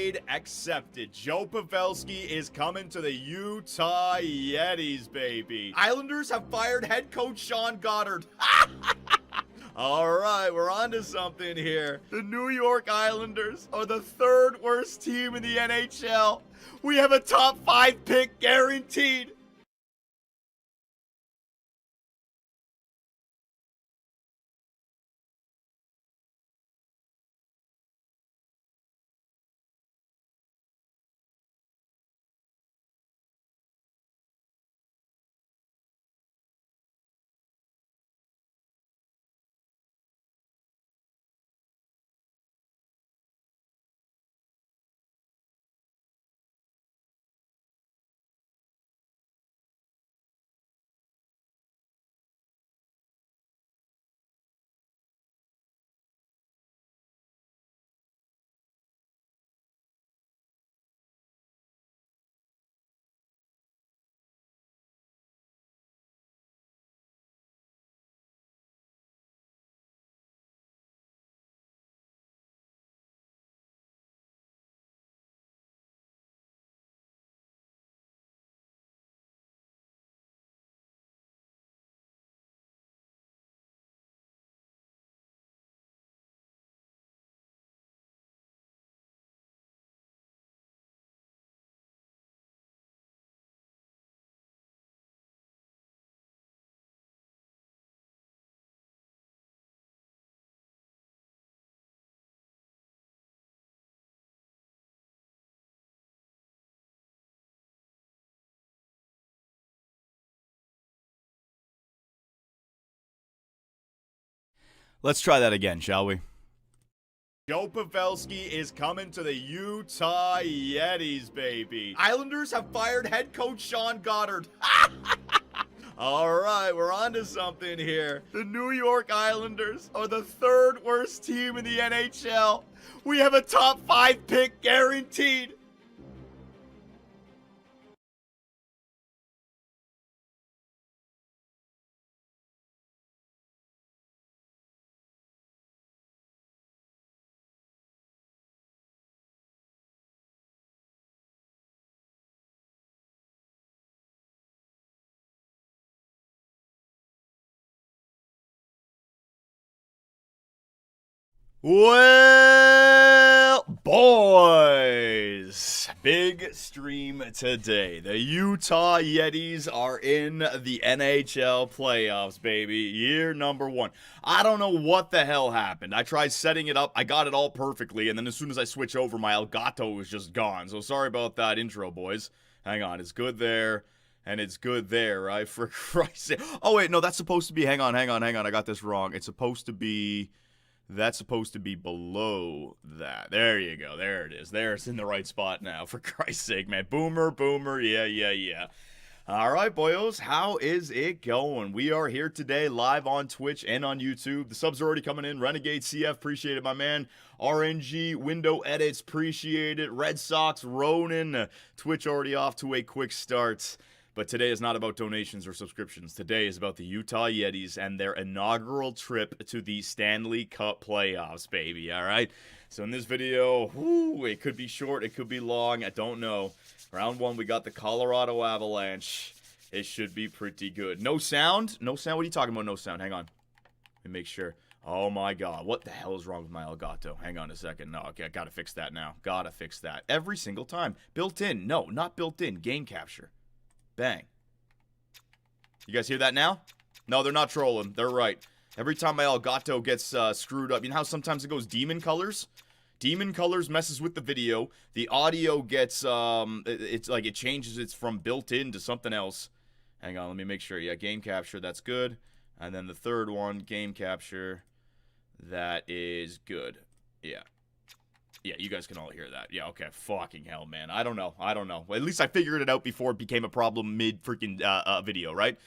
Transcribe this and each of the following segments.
Trade accepted. Joe Pavelski is coming to the Utah Yetis, baby. Islanders have fired head coach Sean Goddard. All right, we're on to something here. The New York Islanders are the third worst team in the NHL. We have a top 5 pick guaranteed. Let's try that again, shall we? Joe Pavelski is coming to the Utah Yetis, baby. Islanders have fired head coach Sean Goddard. All right, we're on to something here. The New York Islanders are the third worst team in the NHL. We have a top 5 pick guaranteed. Well, boys, big stream today. The Utah Yetis are in the NHL playoffs, baby. Year number 1. I don't know what the hell happened. I tried setting it up. I got it all perfectly, and then as soon as I switch over, my Elgato was just gone. So sorry about that intro, boys. Hang on, it's good there. And it's good there, right? For Christ's sake. Oh, wait, no, that's supposed to be... Hang on. I got this wrong. It's supposed to be... That's supposed to be below that. There you go. There it is. There, it's in the right spot now. For Christ's sake, man. Boomer. Yeah. All right, boyos. How is it going? We are here today live on Twitch and on YouTube. The subs are already coming in. Renegade CF, appreciate it, my man. RNG, Window Edits, appreciate it. Red Sox, Ronan. Twitch already off to a quick start. But today is not about donations or subscriptions. Today is about the Utah Yetis and their inaugural trip to the Stanley Cup playoffs, baby, all right? So in this video, it could be short, it could be long, I don't know. Round 1, we got the Colorado Avalanche. It should be pretty good. No sound? No sound? What are you talking about, no sound? Hang on. Let me make sure. Oh, my God. What the hell is wrong with my Elgato? Hang on a second. No, okay, I gotta fix that now. Gotta fix that. Every single time. Built in. No, not built in. Game capture. Bang. You guys hear that now? No, they're not trolling. They're right. Every time my Elgato gets screwed up, you know how sometimes it goes demon colors? Demon colors messes with the video. The audio gets, it's like it changes. It's from built in to something else. Hang on, let me make sure. Yeah, game capture, that's good. And then the third one, game capture, that is good. Yeah. Yeah, you guys can all hear that. Yeah, okay. Fucking hell, man. I don't know. Well, at least I figured it out before it became a problem mid-freaking video, right?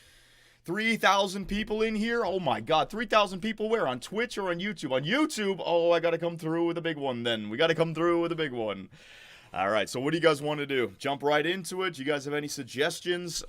3,000 people in here? Oh, my God. 3,000 people where? On Twitch or on YouTube? On YouTube? Oh, I gotta come through with a big one, then. We gotta come through with a big one. All right, so what do you guys want to do? Jump right into it? Do you guys have any suggestions?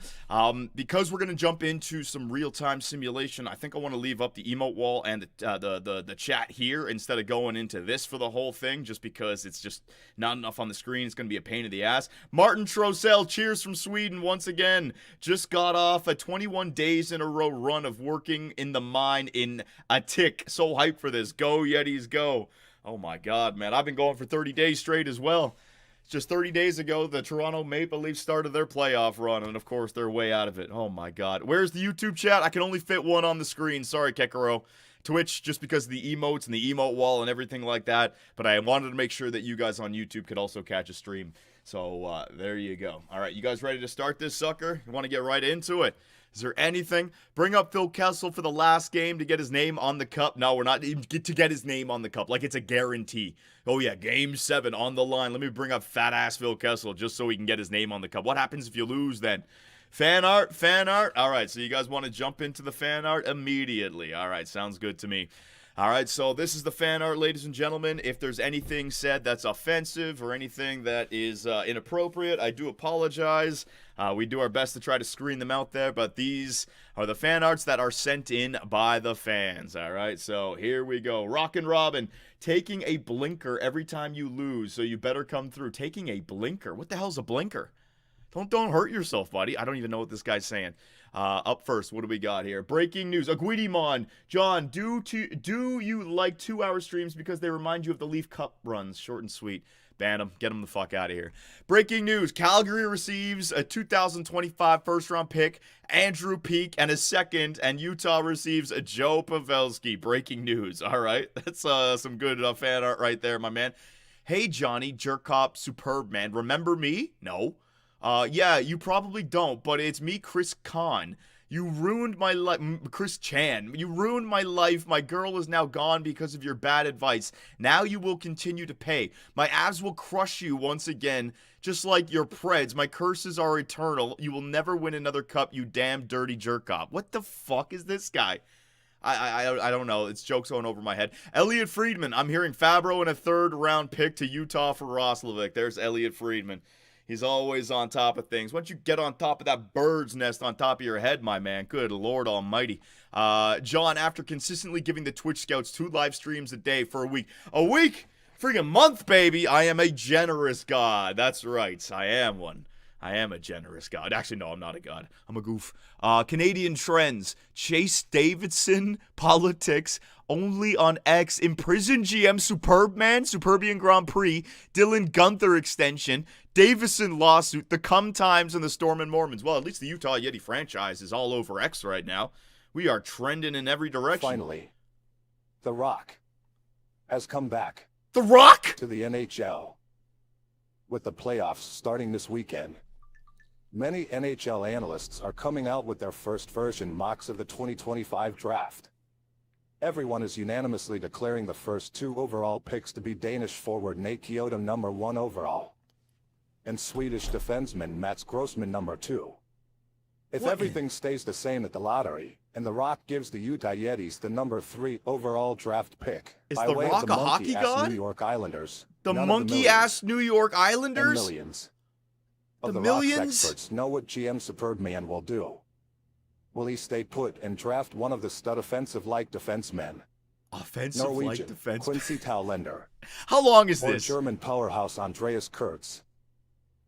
Because we're going to jump into some real-time simulation, I think I want to leave up the emote wall and the chat here instead of going into this for the whole thing, just because it's just not enough on the screen. It's going to be a pain in the ass. Martin Trosell, cheers from Sweden once again. Just got off a 21 days in a row run of working in the mine in a tick. So hyped for this. Go, Yetis, go. Oh, my God, man. I've been going for 30 days straight as well. Just 30 days ago, the Toronto Maple Leafs started their playoff run, and of course, they're way out of it. Oh my God. Where's the YouTube chat? I can only fit one on the screen. Sorry, Kekaro. Twitch, just because of the emotes and the emote wall and everything like that, but I wanted to make sure that you guys on YouTube could also catch a stream. So, there you go. All right, you guys ready to start this sucker? You want to get right into it? Is there anything? Bring up Phil Kessel for the last game to get his name on the cup. No, we're not to get his name on the cup. Like it's a guarantee. Oh yeah, game 7 on the line. Let me bring up fat ass Phil Kessel just so he can get his name on the cup. What happens if you lose then? Fan art, fan art. All right, so you guys want to jump into the fan art immediately. All right, sounds good to me. All right, so this is the fan art, ladies and gentlemen. If there's anything said that's offensive or anything that is inappropriate, I do apologize. We do our best to try to screen them out there, but these are the fan arts that are sent in by the fans. All right, so here we go. Rockin' Robin, taking a blinker every time you lose, so you better come through. Taking a blinker? What the hell's a blinker? Don't hurt yourself, buddy. I don't even know what this guy's saying. Up first, what do we got here? Breaking news. Aguidimon. John, do you like 2-hour streams because they remind you of the Leaf Cup runs? Short and sweet. Ban them. Get them the fuck out of here. Breaking news. Calgary receives a 2025 first-round pick, Andrew Peeke, and a second, and Utah receives a Joe Pavelski. Breaking news. All right. That's some good fan art right there, my man. Hey, Johnny, Jerkop, superb, man. Remember me? No. Yeah, you probably don't, but it's me, Chris Khan. You ruined my life. Chris Chan. You ruined my life. My girl is now gone because of your bad advice. Now you will continue to pay. My abs will crush you once again, just like your Preds. My curses are eternal. You will never win another cup, you damn dirty jerk-off. What the fuck is this guy? I don't know. It's jokes going over my head. Elliot Friedman. I'm hearing Fabro and a 3rd-round pick to Utah for Roslovic. There's Elliot Friedman. He's always on top of things. Once you get on top of that bird's nest on top of your head, my man, good Lord almighty. John, after consistently giving the Twitch Scouts 2 live streams a day for a week. A week? Freaking month, baby. I am a generous god. That's right. I am one. I am a generous god. Actually, no, I'm not a god. I'm a goof. Canadian trends. Chase Davidson politics only on X. Imprisoned GM Superb Man, Superbian Grand Prix, Dylan Gunther extension, Davison lawsuit, the Come Times, and the Storm and Mormons. Well, at least the Utah Yeti franchise is all over X right now. We are trending in every direction. Finally, The Rock has come back. The Rock? To the NHL. With the playoffs starting this weekend, many NHL analysts are coming out with their first version mocks of the 2025 draft. Everyone is unanimously declaring the first 2 overall picks to be Danish forward Nate Kyoto number 1 overall, and Swedish defenseman Mats Grossman number 2. If everything stays the same at the lottery, and The Rock gives the Utah Yetis the number 3 overall draft pick, is by The way Rock of the a hockey god? New York Islanders, The monkey-ass New York Islanders? and millions of The the Rock's millions? experts know what GM Superb Man will do. Will he stay put and draft one of the stud offensive-like defensemen? Offensive like Norwegian defense. Quincy Tauländer, How long is or this? German powerhouse Andreas Kurtz.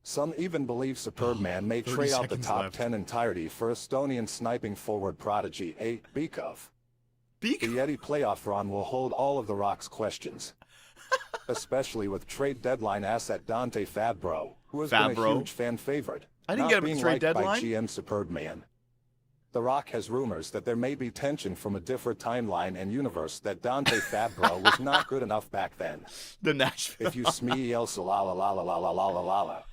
Some even believe Superb Man may 30 trade out the seconds top left. 10 entirety for Estonian sniping forward prodigy A. Beekov. The Yeti playoff run will hold all of the Rock's questions, especially with trade deadline asset Dante Fabro, who has been a huge fan favorite. I didn't not get him at being the trade liked deadline. by GM Superb Man. The Rock has rumors that there may be tension from a different timeline and universe that Dante Fabro was not good enough back then. The Nashville. If you smee el la la la la la la la la la.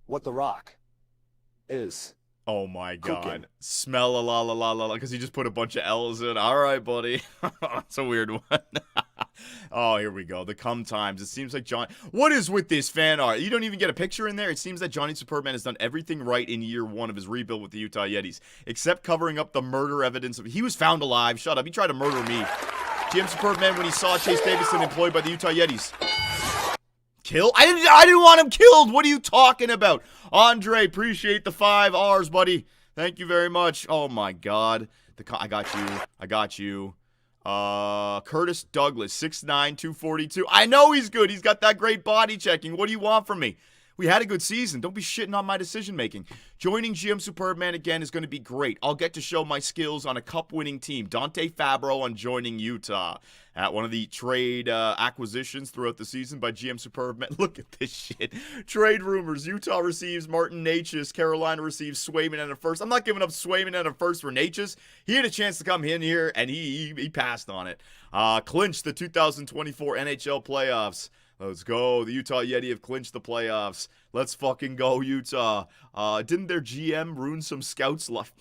What The Rock is. Oh my god. Cooking. Smell a la la la la la, because he just put a bunch of L's in. Alright, buddy. That's a weird one. Oh, here we go. The Come Times. It seems like John... What is with this fan art? You don't even get a picture in there? It seems that Johnny Superman has done everything right in year 1 of his rebuild with the Utah Yetis, except covering up the murder evidence of... He was found alive. Shut up. He tried to murder me. GM Superman when he saw Chase Davidson employed by the Utah Yetis. Kill? I didn't want him killed. What are you talking about? Andre, appreciate the 5 R's, buddy. Thank you very much. Oh my God. I got you. Curtis Douglas, 6'9", 242. I know he's good. He's got that great body checking. What do you want from me? We had a good season. Don't be shitting on my decision making. Joining GM Superbman again is going to be great. I'll get to show my skills on a cup-winning team. Dante Fabro on joining Utah. At one of the trade acquisitions throughout the season by GM Superbman. Look at this shit. Trade rumors. Utah receives Martin Necas. Carolina receives Swayman and a first. I'm not giving up Swayman and a first for Necas. He had a chance to come in here, and he passed on it. Clinched the 2024 NHL playoffs. Let's go. The Utah Yeti have clinched the playoffs. Let's fucking go, Utah. Didn't their GM ruin some scouts' life?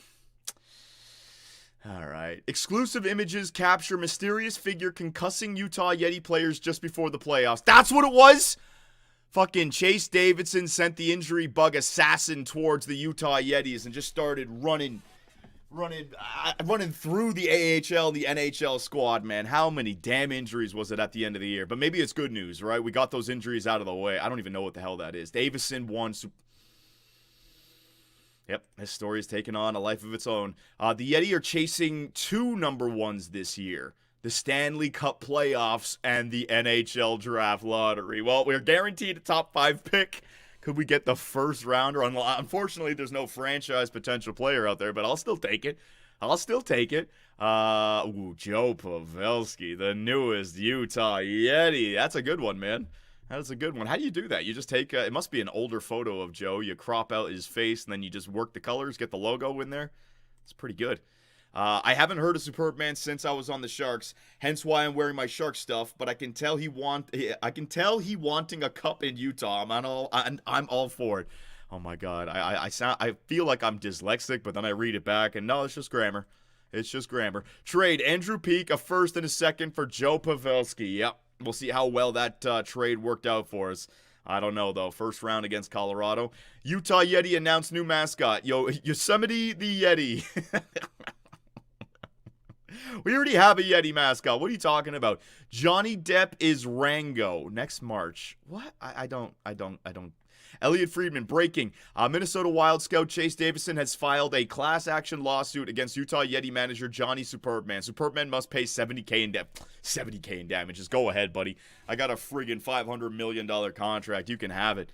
All right. Exclusive images capture mysterious figure concussing Utah Yeti players just before the playoffs. That's what it was? Fucking Chase Davidson sent the injury bug assassin towards the Utah Yetis and just started running through the AHL, the NHL squad, man. How many damn injuries was it at the end of the year? But maybe it's good news, right? We got those injuries out of the way. I don't even know what the hell that is. Davison won. Yep, this story is taking on a life of its own. The Yeti are chasing 2 number 1s this year. The Stanley Cup playoffs and the NHL draft lottery. Well, we're guaranteed a top 5 pick. Could we get the first rounder? Unfortunately, there's no franchise potential player out there, but I'll still take it. Joe Pavelski, the newest Utah Yeti. That's a good one, man. That's a good one. How do you do that? You just take, it must be an older photo of Joe. You crop out his face, and then you just work the colors, get the logo in there. It's pretty good. I haven't heard of Superbman since I was on the Sharks, hence why I'm wearing my Shark stuff. But I can tell he wanting a cup in Utah. I'm all for it. Oh my God, I feel like I'm dyslexic, but then I read it back, and no, it's just grammar. It's just grammar. Trade Andrew Peeke, a first and a second for Joe Pavelski. Yep, we'll see how well that trade worked out for us. I don't know, though. First round against Colorado. Utah Yeti announced new mascot. Yosemite the Yeti. We already have a Yeti mascot. What are you talking about? Johnny Depp is Rango next March. What? I don't. Elliot Friedman, breaking. Minnesota Wild scout Chase Davidson has filed a class action lawsuit against Utah Yeti manager Johnny Superbman. Superbman must pay $70K in damages. Go ahead, buddy. I got a friggin' $500 million contract. You can have it.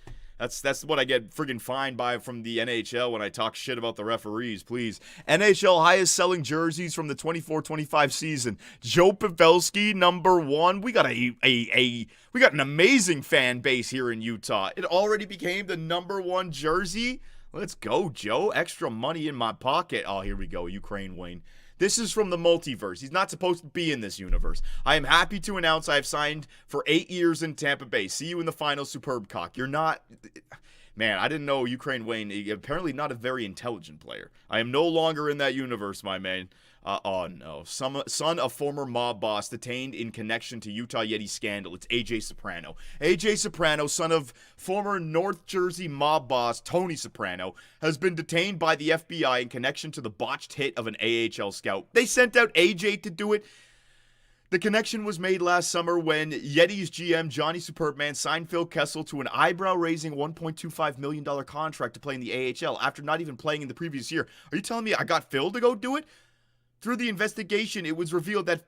That's what I get friggin' fined by from the NHL when I talk shit about the referees, please. NHL highest selling jerseys from the 24-25 season. Joe Pavelski, number 1. We got we got an amazing fan base here in Utah. It already became the number 1 jersey. Let's go, Joe. Extra money in my pocket. Oh, here we go. Ukraine Wayne. This is from the multiverse. He's not supposed to be in this universe. I am happy to announce I have signed for 8 years in Tampa Bay. See you in the final, Superb Cock. You're not... Man, I didn't know Ukraine Wayne, apparently not a very intelligent player. I am no longer in that universe, my man. Oh no. Son of former mob boss detained in connection to Utah Yeti scandal. It's AJ Soprano. AJ Soprano, son of former North Jersey mob boss Tony Soprano, has been detained by the FBI in connection to the botched hit of an AHL scout. They sent out AJ to do it. The connection was made last summer when Yeti's GM Johnny Superbman signed Phil Kessel to an eyebrow-raising $1.25 million contract to play in the AHL after not even playing in the previous year. Are you telling me I got Phil to go do it? Through the investigation, it was revealed that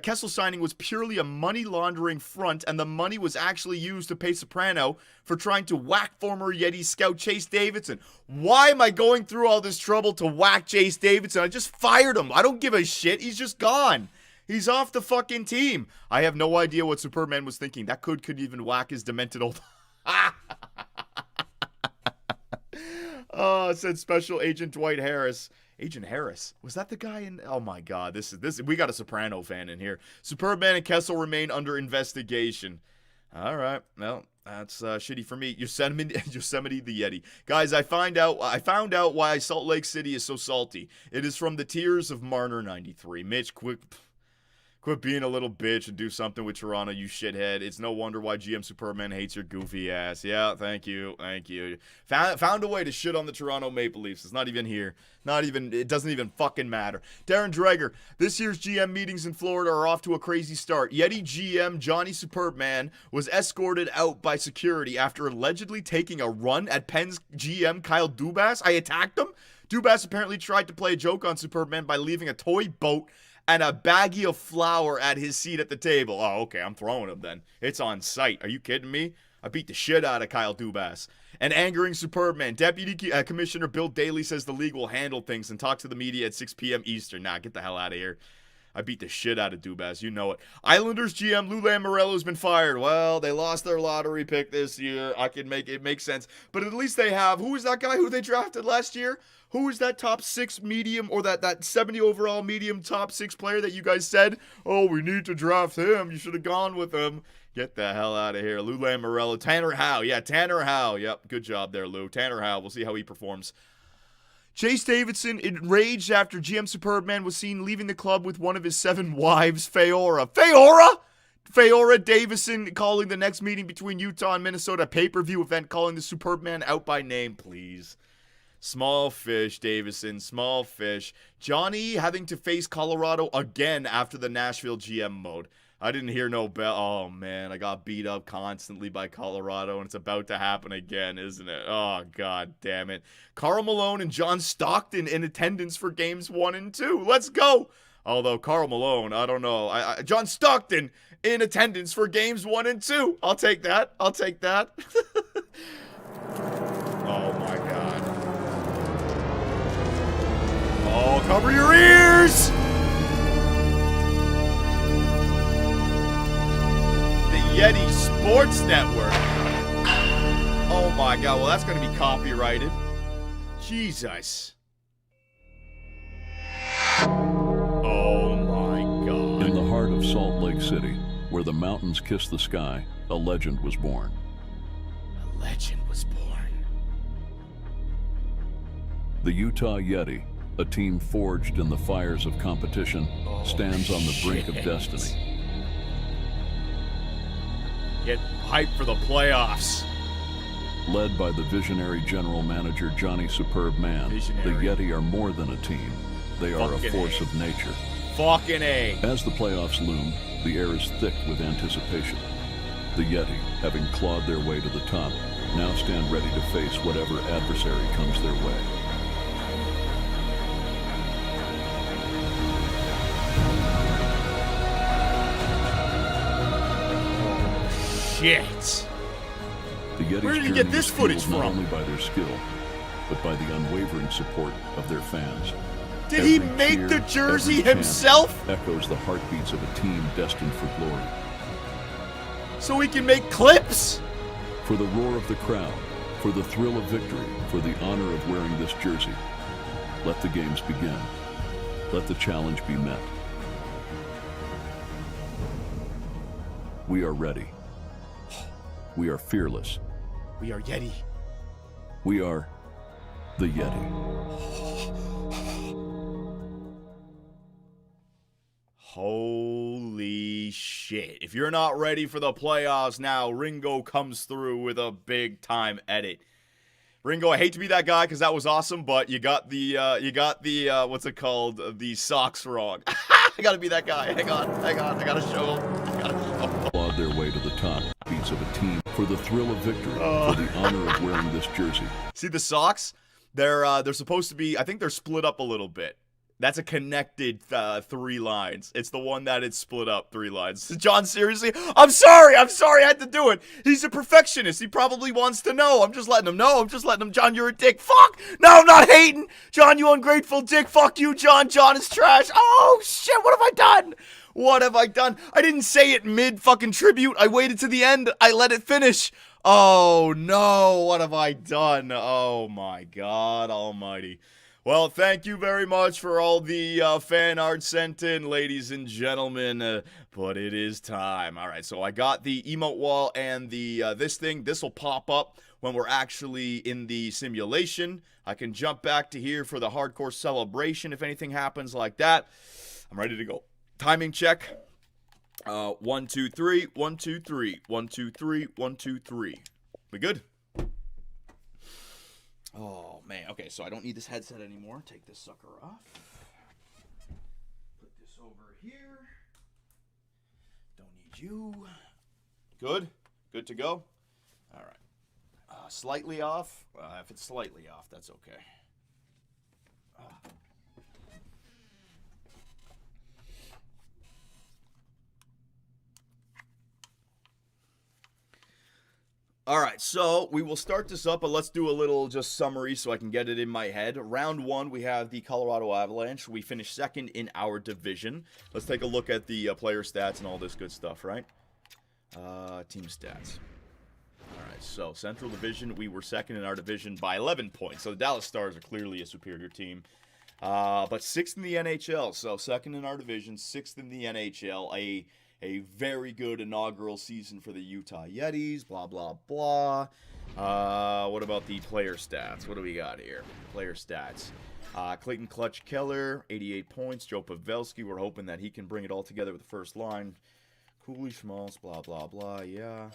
Kessel signing was purely a money laundering front, and the money was actually used to pay Soprano for trying to whack former Yeti scout Chase Davidson. Why am I going through all this trouble to whack Chase Davidson? I just fired him. I don't give a shit. He's just gone. He's off the fucking team. I have no idea what Superman was thinking. That could even whack his demented old... Oh, it said Special Agent Dwight Harris. Agent Harris. Was that the guy in... Oh my God. This. We got a Soprano fan in here. Superman and Kessel remain under investigation. All right. Well, that's shitty for me. Yosemite the Yeti. Guys, I found out why Salt Lake City is so salty. It is from the tears of Marner 93. Mitch, Quit being a little bitch and do something with Toronto, you shithead. It's no wonder why GM Superman hates your goofy ass. Yeah, thank you. Found a way to shit on the Toronto Maple Leafs. It's not even here. It doesn't even fucking matter. Darren Dreger, this year's GM meetings in Florida are off to a crazy start. Yeti GM Johnny Superman was escorted out by security after allegedly taking a run at Penn's GM Kyle Dubas. I attacked him. Dubas apparently tried to play a joke on Superman by leaving a toy boat and a baggie of flour at his seat at the table. Oh, okay, I'm throwing him then. It's on site. Are you kidding me? I beat the shit out of Kyle Dubas. And angering Superman. Deputy Commissioner Bill Daley says the league will handle things and talk to the media at 6 p.m. Eastern. Nah, get the hell out of here. I beat the shit out of Dubas. You know it. Islanders GM Lou Lamoriello's been fired. Well, they lost their lottery pick this year. I can make it make sense. But at least they have. Who was that guy who they drafted last year? Who was that top 6 medium or that 70 overall medium top 6 player that you guys said, oh, we need to draft him. You should have gone with him. Get the hell out of here. Lou Lamoriello. Tanner Howe. Yeah, Tanner Howe. Yep, good job there, Lou. Tanner Howe. We'll see how he performs. Chase Davidson enraged after GM Superman was seen leaving the club with one of his 7 wives, Feora. Feora Davison calling the next meeting between Utah and Minnesota a pay-per-view event, calling the Superman out by name, please. Small fish, Davison, small fish. Johnny having to face Colorado again after the Nashville GM mode. I didn't hear no bell. Oh, man, I got beat up constantly by Colorado, and it's about to happen again, isn't it? Oh, God damn it. Karl Malone and John Stockton in attendance for games 1 and 2. Let's go. Although Karl Malone, I don't know. John Stockton in attendance for games 1 and 2. I'll take that. Oh, my God. Oh, cover your ears! Yeti Sports Network. Oh my God, well that's going to be copyrighted. Jesus. Oh my God. In the heart of Salt Lake City, where the mountains kiss the sky, a legend was born. A legend was born. The Utah Yeti, a team forged in the fires of competition, stands on the brink of destiny. Get hyped for the playoffs. Led by the visionary general manager Johnny Superman, the Yeti are more than a team. They are a force of nature. Fucking A. As the playoffs loom, the air is thick with anticipation. The Yeti, having clawed their way to the top, now stand ready to face whatever adversary comes their way. Shit. The Yeti's Where did you get this footage from? Not only by their skill, but by the unwavering support of their fans. Did he make the jersey himself? Echoes the heartbeats of a team destined for glory. So we can make clips? For the roar of the crowd, for the thrill of victory, for the honor of wearing this jersey, let the games begin. Let the challenge be met. We are ready. We are fearless. We are Yeti. We are the Yeti. Holy shit. If you're not ready for the playoffs now, Ringo comes through with a big time edit. Ringo, I hate to be that guy because that was awesome, but you got the what's it called? The socks wrong. I gotta be that guy. Hang on. I gotta show him. Applaud their way to the top. Beats of a team for the thrill of victory, for the honor of wearing this jersey. See the socks? They're supposed to be, I think they're split up a little bit. That's a connected 3 lines. It's the one that it's split up 3 lines. John, seriously? I'm sorry, I had to do it. He's a perfectionist. He probably wants to know. I'm just letting him know. John, you're a dick. Fuck! No, I'm not hating! John, you ungrateful dick. Fuck you, John. John is trash. Oh, shit, what have I done? What have I done? I didn't say it mid-fucking tribute. I waited to the end. I let it finish. Oh, no. What have I done? Oh, my God almighty. Well, thank you very much for all the fan art sent in, ladies and gentlemen. But it is time. All right, so I got the emote wall and the this thing. This will pop up when we're actually in the simulation. I can jump back to here for the hardcore celebration if anything happens like that. I'm ready to go. Timing check. 1, 2, 3, 1, 2, 3, 1, 2, 3, 1, 2, 3. We good? Oh, man. Okay, so I don't need this headset anymore. Take this sucker off. Put this over here. Don't need you. Good? Good to go? All right. Slightly off? If it's slightly off, that's okay. All right, so we will start this up, but let's do a little just summary so I can get it in my head. Round 1, we have the Colorado Avalanche. We finished second in our division. Let's take a look at the player stats and all this good stuff, right? Team stats. All right, so Central Division, we were second in our division by 11 points. So the Dallas Stars are clearly a superior team. But 6th in the NHL, so second in our division, 6th in the NHL. A very good inaugural season for the Utah Yetis, blah, blah, blah. What about the player stats? What do we got here? Player stats. Clayton Clutch Keller, 88 points. Joe Pavelski, we're hoping that he can bring it all together with the first line. Cooley, Schmaltz, blah, blah, blah, yeah.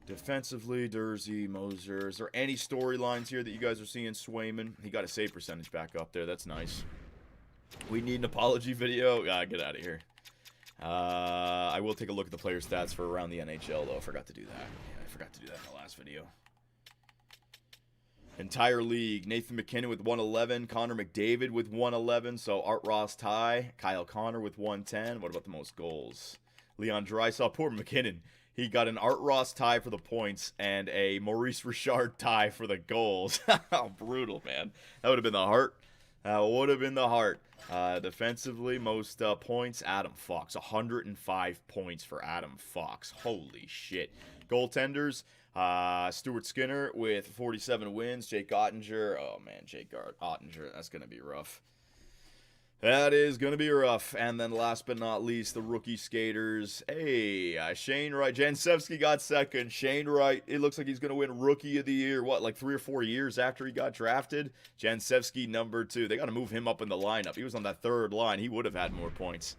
Defensively, Dursey, Moser. Is there any storylines here that you guys are seeing? Swayman, he got a save percentage back up there. That's nice. We need an apology video. Get out of here. I will take a look at the player stats for around the NHL, though. I forgot to do that. Yeah, I forgot to do that in the last video. Entire league. Nathan McKinnon with 111. Connor McDavid with 111. So Art Ross tie. Kyle Connor with 110. What about the most goals? Leon Draisaitl. Poor McKinnon. He got an Art Ross tie for the points and a Maurice Richard tie for the goals. Brutal, man. That would have been the heart. That would have been the heart. Defensively, most points, Adam Fox. 105 points for Adam Fox. Holy shit. Goaltenders, Stuart Skinner with 47 wins. Jake Ottinger. Oh, man, Jake Ottinger. That's going to be rough. That is going to be rough. And then last but not least, the rookie skaters. Hey, Shane Wright. Jansevsky got second. Shane Wright, it looks like he's going to win Rookie of the Year, like 3 or 4 years after he got drafted? Jansevsky, number 2. They got to move him up in the lineup. He was on that third line. He would have had more points.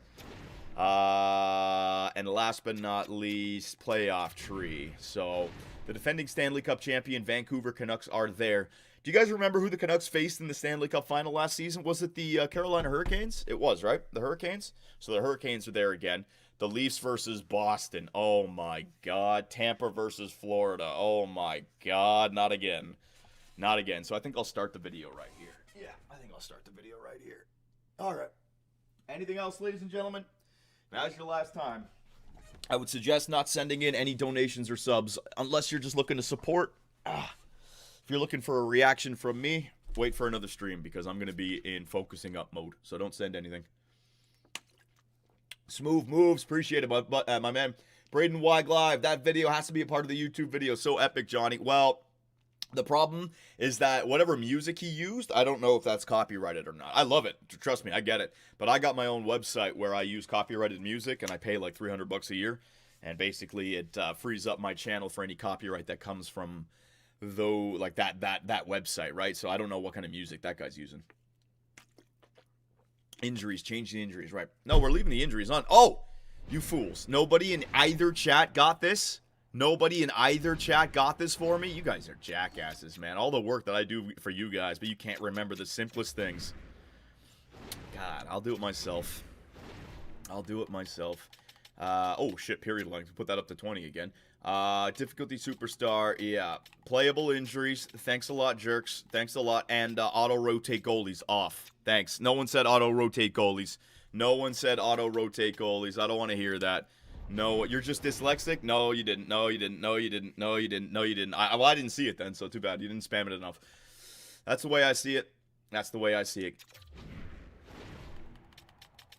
And last but not least, playoff tree. So the defending Stanley Cup champion Vancouver Canucks are there. Do you guys remember who the Canucks faced in the Stanley Cup final last season? Was it the Carolina Hurricanes? It was, right? The Hurricanes? So the Hurricanes are there again. The Leafs versus Boston. Oh, my God. Tampa versus Florida. Oh, my God. Not again. Not again. So I think I'll start the video right here. Yeah, I think I'll start the video right here. All right. Anything else, ladies and gentlemen? Now's your last time. I would suggest not sending in any donations or subs unless you're just looking to support. If you're looking for a reaction from me, wait for another stream because I'm going to be in focusing up mode. So don't send anything. Smooth moves. Appreciate it, my man. Braden Weig Live. That video has to be a part of the YouTube video. So epic, Johnny. Well, the problem is that whatever music he used, I don't know if that's copyrighted or not. I love it. Trust me, I get it. But I got my own website where I use copyrighted music and I pay like $300 a year. And basically it frees up my channel for any copyright that comes from like that website, right? So I don't know what kind of music that guy's using. Injuries, change the injuries, right? No, we're leaving the injuries on. Oh, you fools. Nobody in either chat got this? Nobody in either chat got this for me? You guys are jackasses, man. All the work that I do for you guys, but you can't remember the simplest things. God, I'll do it myself. I'll do it myself. Oh, shit, period length. Put that up to 20 again. Difficulty superstar, yeah. Playable injuries. Thanks a lot, jerks. Thanks a lot. And auto-rotate goalies off. Thanks. No one said auto-rotate goalies. No one said auto-rotate goalies. I don't want to hear that. No, you're just dyslexic? No, you didn't. No, you didn't. No, you didn't. No, you didn't. No, you didn't. Well, I didn't see it then, so too bad. You didn't spam it enough. That's the way I see it. That's the way I see it.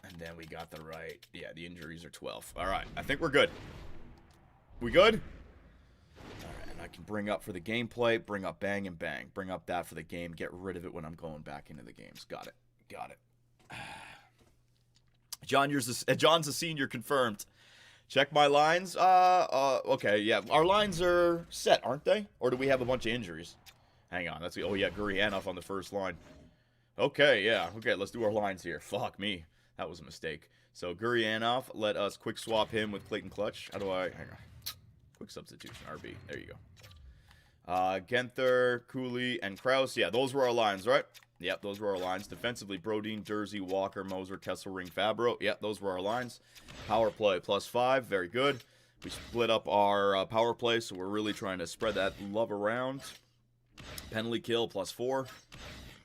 And then we got the right. Yeah, the injuries are 12. All right, I think we're good. We good? All right, and I can bring up for the gameplay, bring up bang and bang. Bring up that for the game, get rid of it when I'm going back into the games. Got it. Got it. John's a senior, confirmed. Check my lines. Okay, yeah. Our lines are set, aren't they? Or do we have a bunch of injuries? Hang on. Oh, yeah, Gurianov on the first line. Okay, yeah. Okay, let's do our lines here. Fuck me. That was a mistake. So Gurianov, let us quick swap him with Clayton Clutch. How do I... Hang on. Quick substitution, RB. There you go. Genther, Cooley, and Krause. Yeah, those were our lines, right? Yep, those were our lines. Defensively, Brodeen, Jersey, Walker, Moser, Kessel, Ring, Fabro. Yep, those were our lines. Power play, +5. Very good. We split up our power play, so we're really trying to spread that love around. Penalty kill, +4.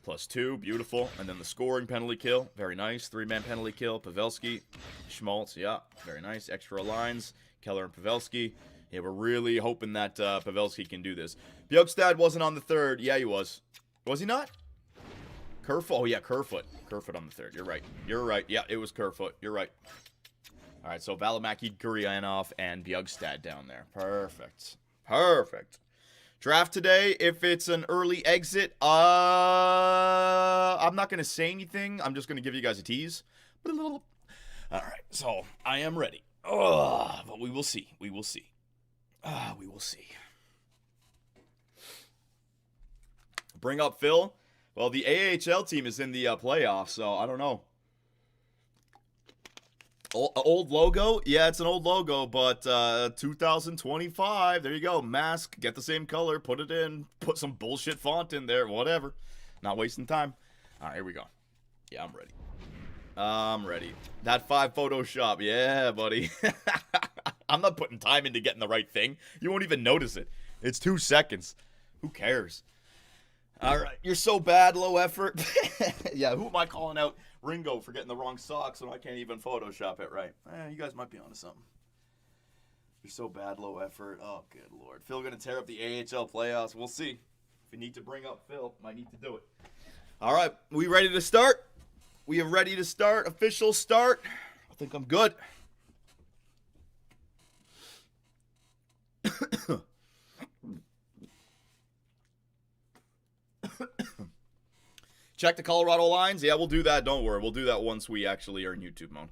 +2, beautiful. And then the scoring penalty kill, very nice. 3-man penalty kill, Pavelski, Schmaltz, yeah, very nice. Extra lines, Keller and Pavelski. Yeah, we're really hoping that Pavelski can do this. Bjugstad wasn't on the third. Yeah, he was. Was he not? Kerfoot. Oh, yeah, Kerfoot. Kerfoot on the third. You're right. You're right. Yeah, it was Kerfoot. You're right. All right, so Valimaki, Gurianov, and Bjugstad down there. Perfect. Perfect. Draft today, if it's an early exit, I'm not going to say anything. I'm just going to give you guys a tease. All right, so I am ready. But we will see. We will see. We will see. Bring up Phil. Well, the AHL team is in the playoffs, so I don't know. Old logo? Yeah, it's an old logo, but 2025, there you go. Mask, get the same color, put it in, put some bullshit font in there, whatever. Not wasting time. All right, here we go. Yeah, I'm ready. I'm ready. That 5 Photoshop, yeah, buddy. I'm not putting time into getting the right thing. You won't even notice it. It's 2 seconds. Who cares? All right, you're so bad, low effort. Yeah, who am I calling out? Ringo for getting the wrong socks, and I can't even Photoshop it right. You guys might be onto something. You're so bad, low effort. Oh, good Lord. Phil going to tear up the AHL playoffs. We'll see. If we need to bring up Phil, might need to do it. All right, we ready to start? We are ready to start. Official start. I think I'm good. Check the Colorado lines. Yeah, we'll do that. Don't worry. We'll do that once we actually are in YouTube mode.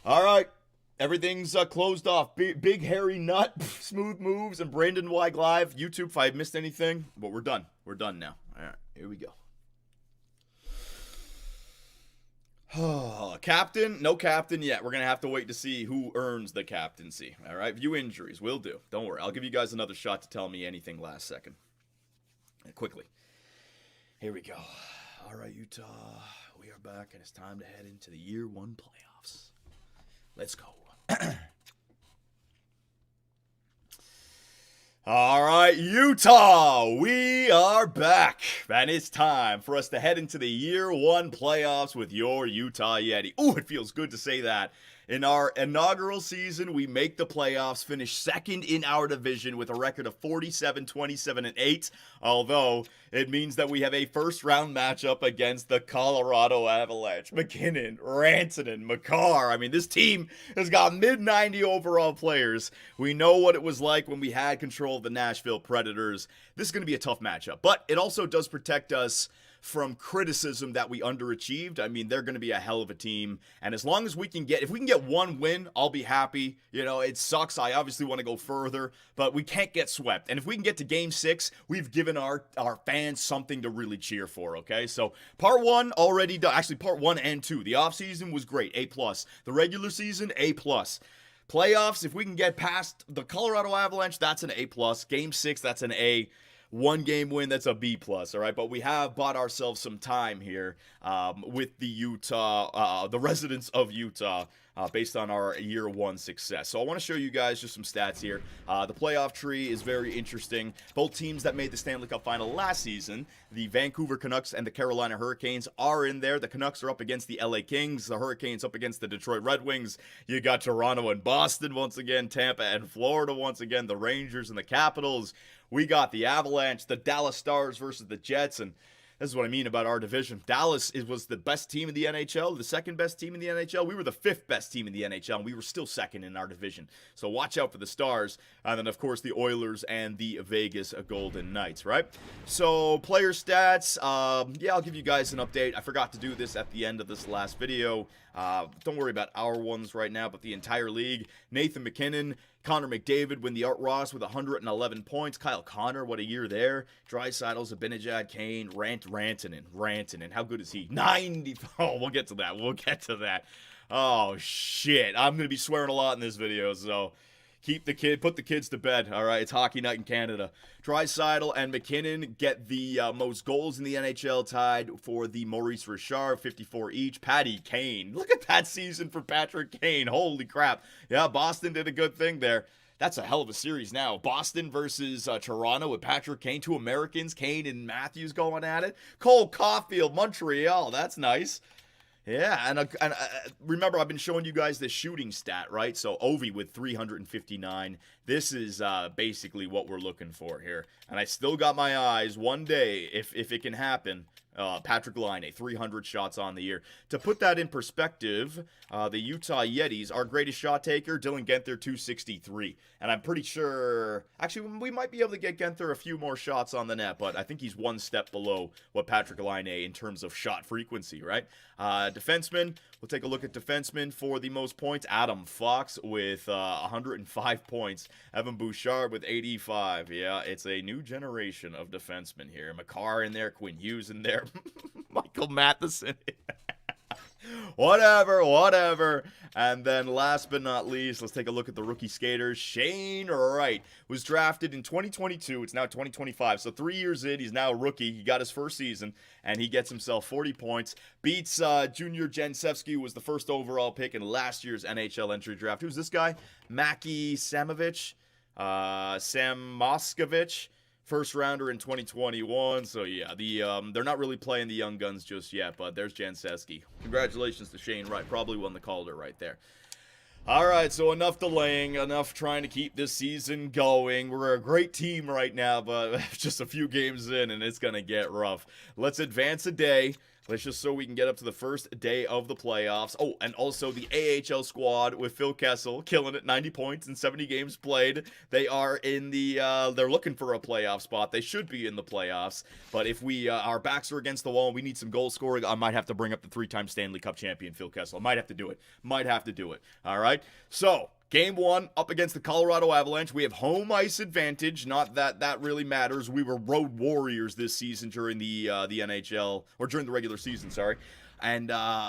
All right. Everything's closed off. Big hairy nut, smooth moves, and Brandon Weig live. YouTube, if I missed anything. But we're done. We're done now. All right. Here we go. Captain? No captain yet. We're going to have to wait to see who earns the captaincy. All right. View injuries. Will do. Don't worry. I'll give you guys another shot to tell me anything last second. Quickly. Here we go. All right, Utah, we are back, and it's time to head into the Year 1 playoffs. Let's go. All right, Utah, we are back, and it's time for us to head into the Year 1 playoffs with your Utah Yeti. Ooh, it feels good to say that. In our inaugural season, we make the playoffs, finish second in our division with a record of 47, 27, and 8. Although, it means that we have a first-round matchup against the Colorado Avalanche. McKinnon, Rantanen, Makar. I mean, this team has got mid-90 overall players. We know what it was like when we had control of the Nashville Predators. This is going to be a tough matchup. But it also does protect us from criticism that we underachieved. I mean, they're going to be a hell of a team. And as long as we can get, if we can get 1 win, I'll be happy. You know, it sucks. I obviously want to go further, but we can't get swept. And if we can get to game 6, we've given our fans something to really cheer for, okay? So part 1 already done. Actually, part 1 and 2. The offseason was great, A+. The regular season, A+. Playoffs, if we can get past the Colorado Avalanche, that's an A+. Game 6, that's an A. 1 game win, that's a B+, all right? But we have bought ourselves some time here with the Utah, the residents of Utah, based on our Year 1 success. So I want to show you guys just some stats here. The playoff tree is very interesting. Both teams that made the Stanley Cup final last season, the Vancouver Canucks and the Carolina Hurricanes, are in there. The Canucks are up against the LA Kings. The Hurricanes up against the Detroit Red Wings. You got Toronto and Boston once again, Tampa and Florida once again, the Rangers and the Capitals. We got the Avalanche, the Dallas Stars versus the Jets, and this is what I mean about our division. Dallas was the best team in the NHL, the second best team in the NHL. We were the 5th best team in the NHL, and we were still second in our division. So watch out for the Stars, and then, of course, the Oilers and the Vegas Golden Knights, right? So player stats, yeah, I'll give you guys an update. I forgot to do this at the end of this last video. Don't worry about our ones right now, but the entire league. Nathan McKinnon, Connor McDavid win the Art Ross with 111 points. Kyle Connor, what a year there. Draisaitl, Zibanejad, Kane, Rantanen. How good is he? 90. Oh, we'll get to that. Oh, shit. I'm going to be swearing a lot in this video, so put the kids to bed, all right? It's hockey night in Canada. Draisaitl and McKinnon get the most goals in the NHL, tied for the Maurice Richard, 54 each. Patty Kane. Look at that season for Patrick Kane. Holy crap. Yeah, Boston did a good thing there. That's a hell of a series now. Boston versus Toronto with Patrick Kane. 2 Americans, Kane and Matthews going at it. Cole Caulfield, Montreal. That's nice. Yeah, and remember, I've been showing you guys this shooting stat, right? So Ovi with 359. This is basically what we're looking for here. And I still got my eyes one day, if it can happen, Patrick Laine, 300 shots on the year. To put that in perspective, the Utah Yetis, our greatest shot taker, Dylan Guenther, 263. And I'm pretty sure, actually, we might be able to get Guenther a few more shots on the net, but I think he's one step below what Patrick Laine in terms of shot frequency, right? Defenseman, we'll take a look at defenseman for the most points. Adam Fox with 105 points. Evan Bouchard with 85. Yeah, it's a new generation of defensemen here. Makar in there, Quinn Hughes in there, Michael Matheson. Whatever. And then last but not least, let's take a look at the rookie skaters. Shane Wright was drafted in 2022. It's now 2025. So 3 years in, he's now a rookie. He got his first season, and he gets himself 40 points. Beats Junior Jensevsky, who was the first overall pick in last year's NHL Entry Draft. Who's this guy? Maki Samovich? Sam Moskovich. First rounder in 2021, so yeah, they're not really playing the young guns just yet, but there's Jansevsky. Congratulations to Shane Wright, probably won the Calder right there. All right, so enough delaying, enough trying to keep this season going. We're a great team right now, but just a few games in, and it's going to get rough. Let's advance a day. Let's just so we can get up to the first day of the playoffs. Oh, and also the AHL squad with Phil Kessel killing it, 90 points in 70 games played. They are in the, they're looking for a playoff spot. They should be in the playoffs. But if our backs are against the wall and we need some goal scoring, I might have to bring up the 3-time Stanley Cup champion Phil Kessel. I might have to do it. All right. So, Game 1 up against the Colorado Avalanche. We have home ice advantage. Not that that really matters. We were road warriors this season during the NHL, or during the regular season, sorry. And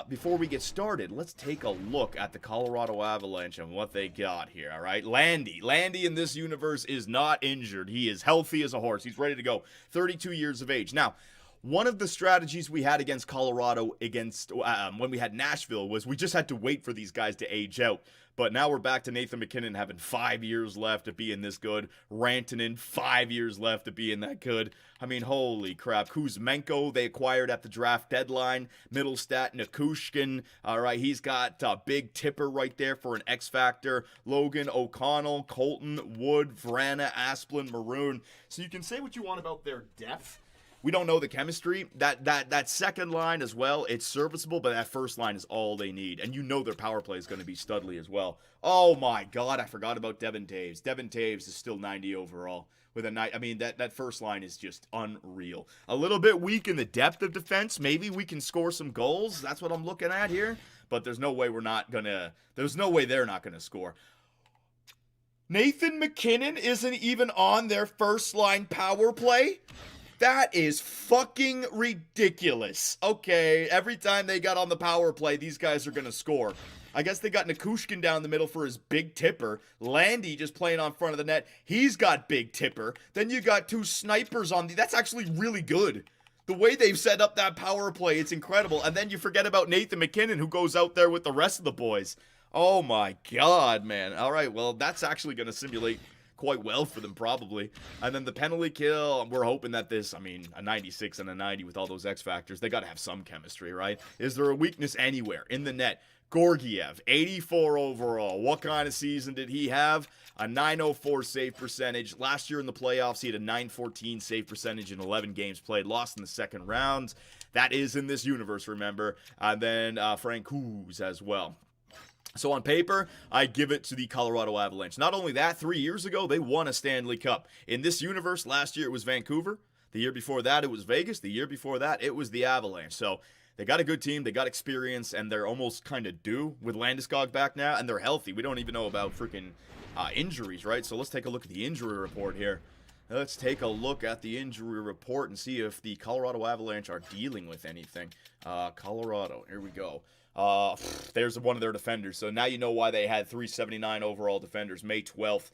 before we get started, let's take a look at the Colorado Avalanche and what they got here, all right? Landy in this universe is not injured. He is healthy as a horse. He's ready to go. 32 years of age. Now, one of the strategies we had against Colorado, when we had Nashville, was we just had to wait for these guys to age out. But now we're back to Nathan McKinnon having 5 years left of being this good. Rantanen, 5 years left of being that good. I mean, holy crap. Kuzmenko, they acquired at the draft deadline. Middlestat, Nikushkin. All right, he's got a big tipper right there for an X Factor. Logan, O'Connell, Colton, Wood, Vrana, Asplund, Maroon. So you can say what you want about their depth. We don't know the chemistry. That second line as well, it's serviceable, but that first line is all they need. And you know their power play is going to be studly as well. Oh my God, I forgot about Devin Taves. Devin Taves is still 90 overall. With a night, I mean, that first line is just unreal. A little bit weak in the depth of defense. Maybe we can score some goals. That's what I'm looking at here. But there's no way there's no way they're not gonna score. Nathan McKinnon isn't even on their first line power play. That is fucking ridiculous. Okay, every time they got on the power play, these guys are going to score. I guess they got Nikushkin down the middle for his big tipper. Landy just playing on front of the net. He's got big tipper. Then you got 2 snipers on that's actually really good. The way they've set up that power play, it's incredible. And then you forget about Nathan McKinnon, who goes out there with the rest of the boys. Oh my God, man. All right, well, that's actually going to simulate quite well for them, probably. And then the penalty kill, we're hoping that a 96 and a 90 with all those X factors, they got to have some chemistry, right? Is there a weakness anywhere in the net? Gorgiev, 84 overall. What kind of season did he have? A 904 save percentage. Last year in the playoffs, he had a 914 save percentage in 11 games played. Lost in the second round. That is in this universe, remember. And then Frank Hughes as well. So on paper, I give it to the Colorado Avalanche. Not only that, 3 years ago, they won a Stanley Cup. In this universe, last year it was Vancouver. The year before that, it was Vegas. The year before that, it was the Avalanche. So They got a good team, they got experience, and they're almost kind of due with Landeskog back now, and they're healthy. We don't even know about freaking injuries, right? So let's take a look at the injury report here. Let's take a look at the injury report and see if the Colorado Avalanche are dealing with anything. Colorado, here we go. There's one of their defenders. So now you know why they had 379 overall defenders. May 12th.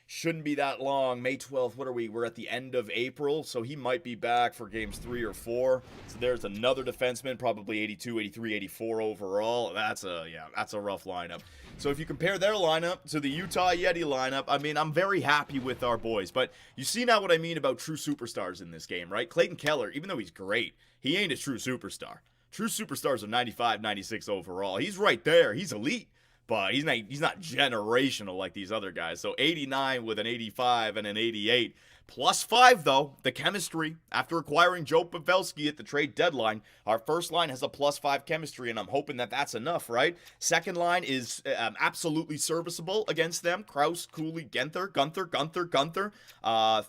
Shouldn't be that long. May 12th, what are we? We're at the end of April, so he might be back for games 3 or 4. So there's another defenseman, probably 82, 83, 84 overall. That's a rough lineup. So if you compare their lineup to the Utah Yeti lineup, I mean, I'm very happy with our boys. But you see now what I mean about true superstars in this game, right? Clayton Keller, even though he's great, he ain't a true superstar. True superstars are 95, 96 overall. He's right there. He's elite. But he's not generational like these other guys. So 89 with an 85 and an 88. +5, though, the chemistry. After acquiring Joe Pavelski at the trade deadline, our first line has a +5 chemistry, and I'm hoping that that's enough, right? Second line is absolutely serviceable against them. Krause, Cooley, Gunther.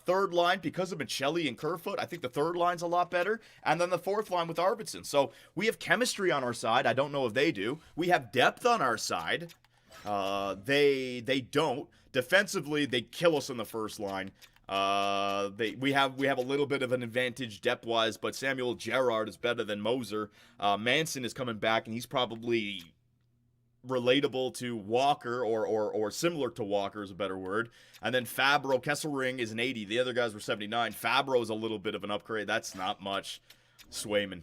Third line, because of Michelli and Kerfoot, I think the third line's a lot better. And then the fourth line with Arvidsson. So we have chemistry on our side. I don't know if they do. We have depth on our side. They don't. Defensively, they kill us in the first line. We have a little bit of an advantage depth-wise, but Samuel Gerard is better than Moser. Manson is coming back, and he's probably relatable to Walker or similar to Walker is a better word. And then Fabro, Kesselring is an 80. The other guys were 79. Fabro is a little bit of an upgrade. That's not much. Swayman,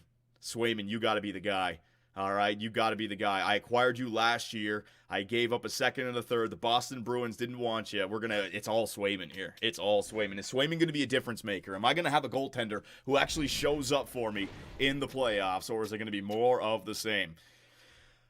you got to be the guy. All right, you got to be the guy. I acquired you last year. I gave up a second and a third. The Boston Bruins didn't want you. It's all Swayman here. It's all Swayman. Is Swayman going to be a difference maker? Am I going to have a goaltender who actually shows up for me in the playoffs, or is it going to be more of the same?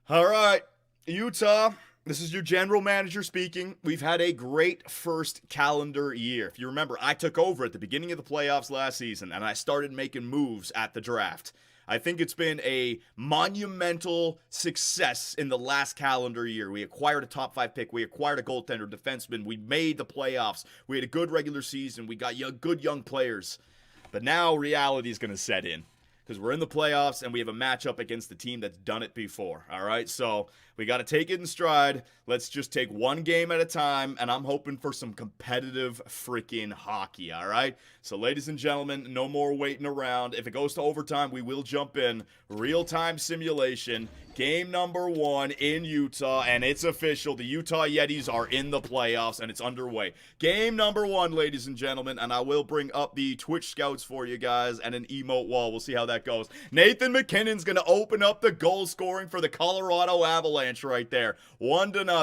All right, Utah, this is your general manager speaking. We've had a great first calendar year. If you remember, I took over at the beginning of the playoffs last season, and I started making moves at the draft. I think it's been a monumental success in the last calendar year. We acquired a top 5 pick. We acquired a goaltender, defenseman. We made the playoffs. We had a good regular season. We got good young players. But now reality is going to set in because we're in the playoffs and we have a matchup against the team that's done it before. All right, so we got to take it in stride. Let's just take one game at a time, and I'm hoping for some competitive freaking hockey, all right? So, ladies and gentlemen, no more waiting around. If it goes to overtime, we will jump in. Real-time simulation, game number 1 in Utah, and it's official. The Utah Yetis are in the playoffs, and it's underway. Game number 1, ladies and gentlemen, and I will bring up the Twitch scouts for you guys and an emote wall. We'll see how that goes. Nathan McKinnon's going to open up the goal scoring for the Colorado Avalanche right there. 1-0.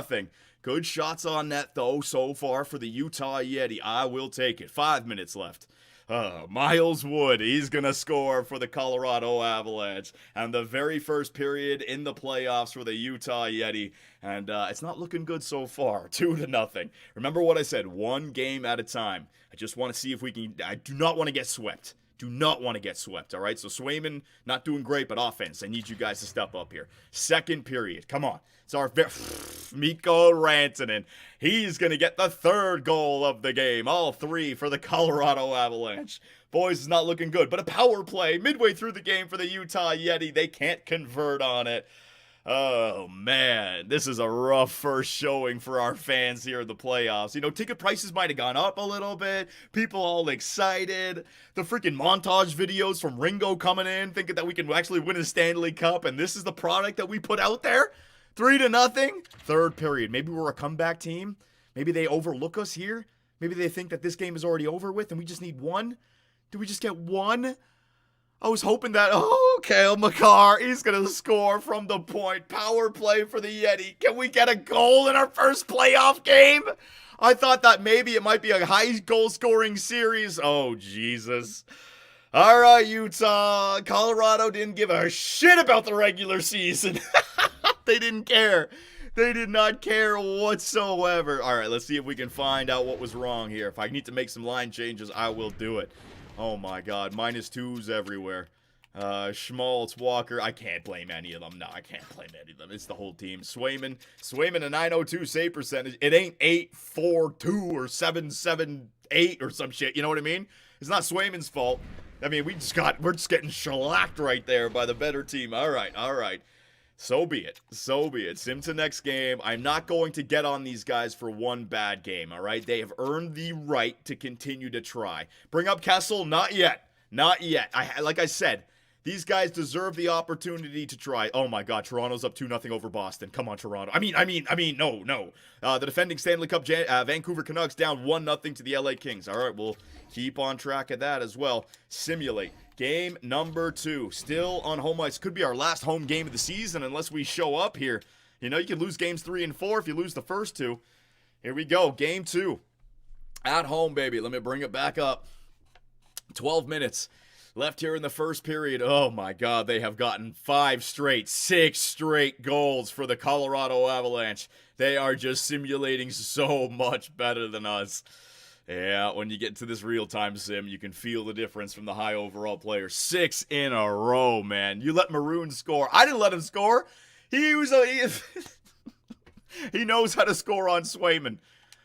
Good shots on net, though, so far for the Utah Yeti. I will take it. 5 minutes left. Miles Wood, he's going to score for the Colorado Avalanche. And the very first period in the playoffs for the Utah Yeti. And it's not looking good so far. 2-0. Remember what I said, one game at a time. I just want to see if we can. I do not want to get swept. Do not want to get swept, all right? So Swayman, not doing great, but offense. I need you guys to step up here. Second period. Come on. It's our Mikko Rantanen. He's going to get the third goal of the game. All 3 for the Colorado Avalanche. Boys, it's not looking good, but a power play midway through the game for the Utah Yeti. They can't convert on it. Oh, man, this is a rough first showing for our fans here in the playoffs. You know, ticket prices might have gone up a little bit. People all excited. The freaking montage videos from Ringo coming in, thinking that we can actually win a Stanley Cup, and this is the product that we put out there? 3-0. Third period. Maybe we're a comeback team. Maybe they overlook us here. Maybe they think that this game is already over with and we just need one. Do we just get one? I was hoping that, Cale Makar, he's going to score from the point. Power play for the Yeti. Can we get a goal in our first playoff game? I thought that maybe it might be a high goal scoring series. Oh, Jesus. All right, Utah. Colorado didn't give a shit about the regular season. They didn't care. They did not care whatsoever. All right, let's see if we can find out what was wrong here. If I need to make some line changes, I will do it. Oh my God, -2s everywhere. Schmaltz, Walker, I can't blame any of them. No, I can't blame any of them. It's the whole team. Swayman a 902 save percentage. It ain't 842 or 778 or some shit. You know what I mean? It's not Swayman's fault. I mean, we're just getting shellacked right there by the better team. All right. So be it. Sim to next game. I'm not going to get on these guys for one bad game, all right? They have earned the right to continue to try. Bring up Kessel? Not yet. Like I said, these guys deserve the opportunity to try. Oh my God, Toronto's up 2-0 over Boston. Come on, Toronto. No. The defending Stanley Cup Vancouver Canucks down 1-0 to the LA Kings. All right, we'll keep on track of that as well. Simulate. Game number 2, still on home ice. Could be our last home game of the season unless we show up here. You know, you can lose games 3 and 4 if you lose the first 2. Here we go, game 2. At home, baby. Let me bring it back up. 12 minutes left here in the first period. Oh my God, they have gotten 6 straight goals for the Colorado Avalanche. They are just simulating so much better than us. Yeah, when you get to this real-time sim, you can feel the difference from the high overall player. 6 in a row, man. You let Maroon score. I didn't let him score. He knows how to score on Swayman.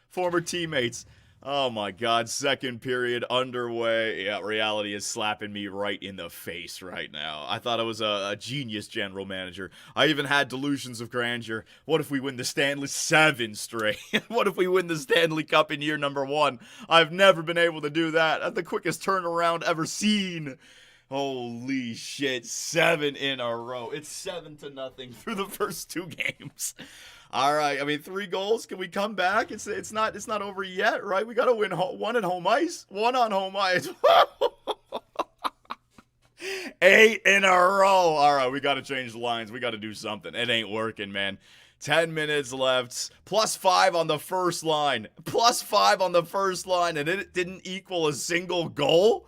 Former teammates. Oh my God, second period underway. Yeah, reality is slapping me right in the face right now. I thought I was a genius general manager. I even had delusions of grandeur. What if we win the Stanley 7 straight? What if we win the Stanley Cup in year number 1? I've never been able to do that. That's the quickest turnaround ever seen. Holy shit, 7 in a row. It's 7-0 through the first 2 games. All right, I mean, 3 goals. Can we come back? It's not over yet, right? We got to win 1 at home ice, 1 on home ice. 8 in a row. All right, we got to change the lines. We got to do something. It ain't working, man. 10 minutes left. +5 on the first line. +5 on the first line, and it didn't equal a single goal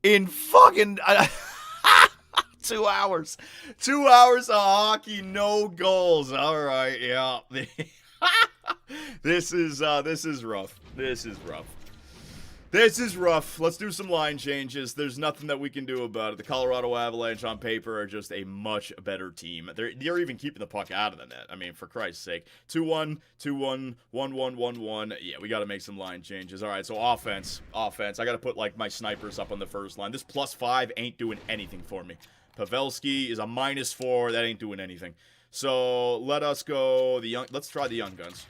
in fucking 2 hours. 2 hours of hockey, no goals. All right, yeah. This is rough. This is rough. Let's do some line changes. There's nothing that we can do about it. The Colorado Avalanche on paper are just a much better team. They're even keeping the puck out of the net. I mean, for Christ's sake. 2-1, 2-1, 1-1, 1-1. Yeah, we got to make some line changes. All right, so offense. I got to put, like, my snipers up on the first line. This +5 ain't doing anything for me. Pavelski is a -4. That ain't doing anything. So let us go. Let's try the young guns.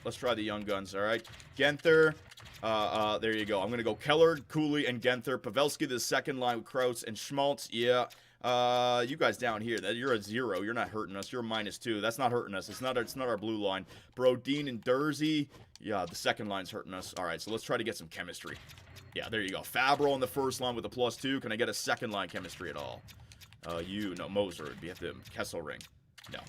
All right, Genther. There you go. I'm gonna go Keller, Cooley, and Genther. Pavelski, the second line with Krauts and Schmaltz. Yeah. You guys down here, you're a 0. You're not hurting us. You're a -2. That's not hurting us. It's not our blue line. Brodin and Dursey. Yeah, the second line's hurting us. All right, so let's try to get some chemistry. Yeah, there you go. Fabro on the first line with a +2. Can I get a second line chemistry at all? No, Moser would be at the Kessel ring. No.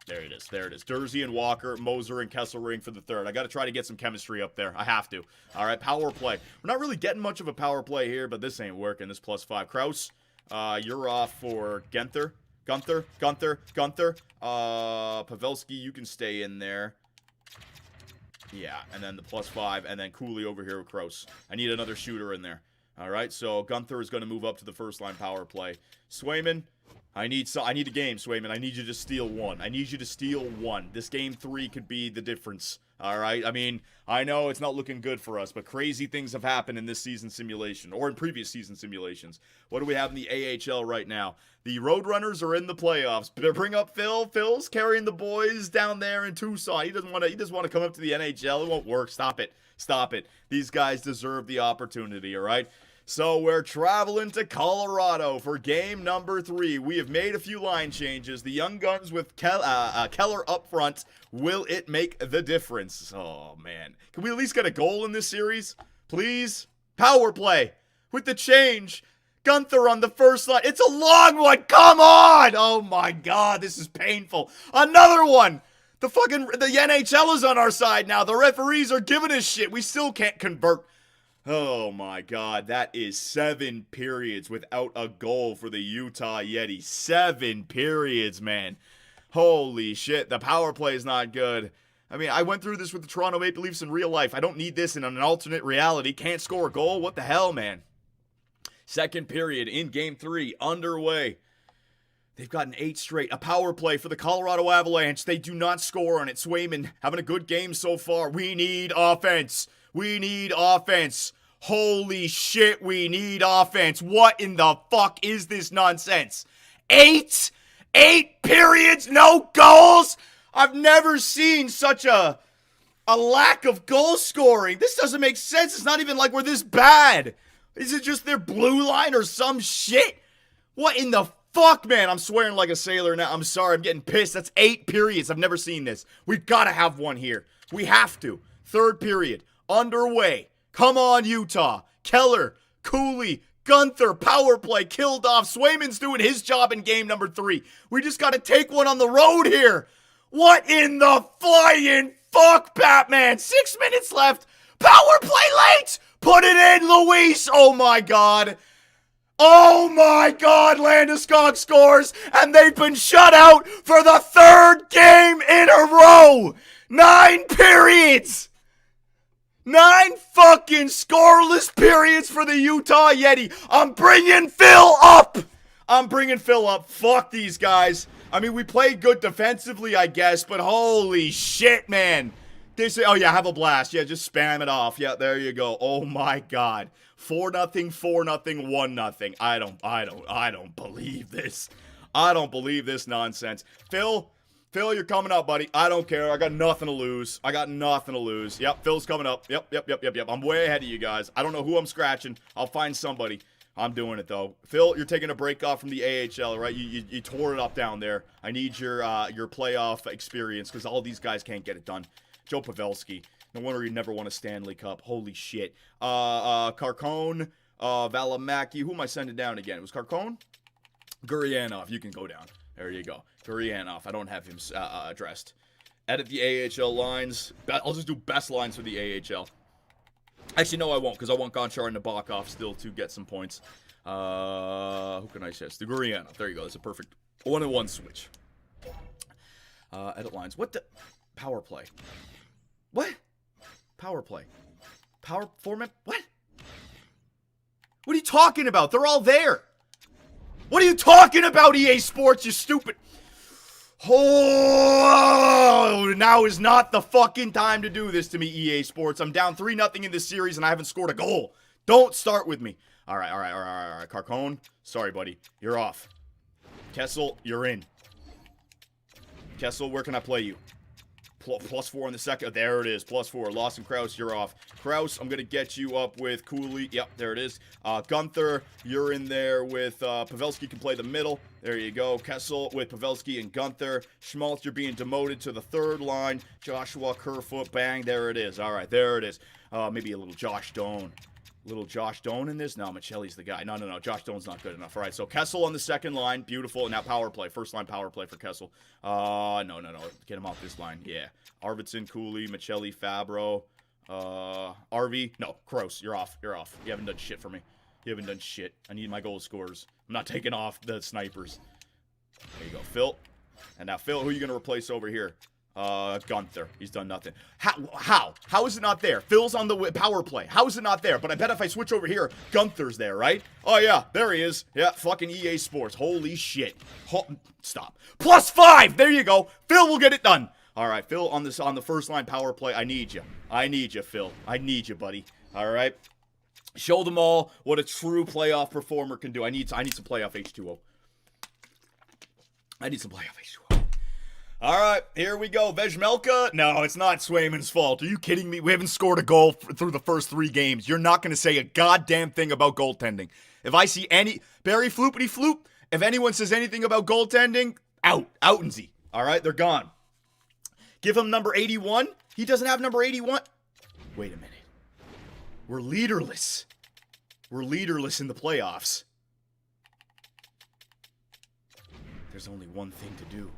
There it is. Dursey and Walker, Moser and Kessel ring for the third. I got to try to get some chemistry up there. I have to. All right, power play. We're not really getting much of a power play here, but this ain't working. This +5. Kraus, you're off for Gunther. Pavelski, you can stay in there. Yeah, and then the +5, and then Cooley over here with Kraus. I need another shooter in there. All right, so Gunther is going to move up to the first line power play. Swayman, I need a game, Swayman. I need you to steal 1. This game 3 could be the difference. All right, I mean, I know it's not looking good for us, but crazy things have happened in this season simulation, or in previous season simulations. What do we have in the AHL right now? The Roadrunners are in the playoffs. Bring up Phil. Phil's carrying the boys down there in Tucson. He doesn't want to come up to the NHL. It won't work. Stop it. These guys deserve the opportunity, all right? So we're traveling to Colorado for game number 3. We have made a few line changes. The young guns with Keller up front. Will it make the difference? Oh, man. Can we at least get a goal in this series? Please? Power play with the change. Gunther on the first line. It's a long one. Come on. Oh, my God. This is painful. Another one. The NHL is on our side now. The referees are giving us shit. We still can't convert. Oh my God, that is 7 periods without a goal for the Utah Yeti. 7 periods, man. Holy shit, the power play is not good. I mean, I went through this with the Toronto Maple Leafs in real life. I don't need this in an alternate reality. Can't score a goal? What the hell, man? Second period in game 3, underway. They've gotten 8 straight. A power play for the Colorado Avalanche. They do not score on it. Swayman having a good game so far. We need offense. Holy shit, we need offense. What in the fuck is this nonsense? 8 periods, no goals? I've never seen such a lack of goal scoring. This doesn't make sense. It's not even like we're this bad. Is it just their blue line or some shit? What in the fuck, man? I'm swearing like a sailor now. I'm sorry, I'm getting pissed. That's 8 periods. I've never seen this. We've got to have one here. We have to. 3rd period, underway. Come on, Utah. Keller, Cooley, Gunther, power play, killed off. Swayman's doing his job in game number 3. We just got to take one on the road here. What in the flying fuck, Batman? 6 minutes left. Power play late. Put it in, Luis. Oh, my God. Oh, my God. Landeskog scores, and they've been shut out for the 3rd game in a row. 9 periods. 9 fucking scoreless periods for the Utah Yeti. I'm bringing Phil up. Fuck these guys. I mean, we played good defensively, I guess, but holy shit, man. Oh yeah, have a blast. Yeah, just spam it off. Yeah, there you go. Oh my God. 4-0, 4-0, 1-0. I don't believe this. I don't believe this nonsense. Phil, you're coming up, buddy. I don't care. I got nothing to lose. Yep, Phil's coming up. Yep. I'm way ahead of you guys. I don't know who I'm scratching. I'll find somebody. I'm doing it, though. Phil, you're taking a break off from the AHL, right? You tore it up down there. I need your playoff experience because all these guys can't get it done. Joe Pavelski. No wonder you never won a Stanley Cup. Holy shit. Carcone, Valimaki. Who am I sending down again? It was Carcone? Gurianov. You can go down. There you go. Gurianov. I don't have him addressed. Edit the AHL lines. I'll just do best lines for the AHL. Actually, no, I won't, because I want Gonchar and Nabokov still to get some points. Who can I suggest? The Gurianov. There you go. That's a perfect 1-1 switch. Edit lines. What the? Power play. What? Power play. Power format? What? What are you talking about? They're all there. What are you talking about, EA Sports, you stupid? Oh, now is not the fucking time to do this to me, EA Sports. I'm down 3-0 in this series and I haven't scored a goal. Don't start with me. All right. Carcone, sorry, buddy. You're off. Kessel, you're in. Kessel, where can I play you? +4 on the second. There it is. +4. Lawson Krause, you're off. Krause, I'm going to get you up with Cooley. Yep, there it is. Gunther, you're in there with Pavelski can play the middle. There you go. Kessel with Pavelski and Gunther. Schmaltz, you're being demoted to the 3rd line. Joshua Kerfoot, bang. There it is. All right, there it is. Maybe a little Josh Doan. Little Josh Doan in this? No, Michelli's the guy. No. Josh Doan's not good enough. All right, so Kessel on the 2nd line. Beautiful. And now power play. 1st line power play for Kessel. No. Get him off this line. Yeah. Arvidsson, Cooley, Michelli, Fabro. RV. No, Krause. You're off. You haven't done shit for me. You haven't done shit. I need my goal scorers. I'm not taking off the snipers. There you go. Phil. And now, Phil, who are you going to replace over here? Gunther. He's done nothing. How? How is it not there? Phil's on the power play. How is it not there? But I bet if I switch over here, Gunther's there, right? Oh, yeah. There he is. Yeah, fucking EA Sports. Holy shit. Stop. +5! There you go. Phil will get it done. All right, Phil on the 1st line power play. I need you. Phil. I need you, buddy. All right? Show them all what a true playoff performer can do. I need some playoff H2O. All right, here we go. Vejmelka. No, it's not Swayman's fault. Are you kidding me? We haven't scored a goal through the first 3 games. You're not going to say a goddamn thing about goaltending. If I see any Barry Floopity Floop, if anyone says anything about goaltending, out and Z. All right, they're gone. Give him number 81. He doesn't have number 81. Wait a minute. We're leaderless. We're leaderless in the playoffs. There's only one thing to do.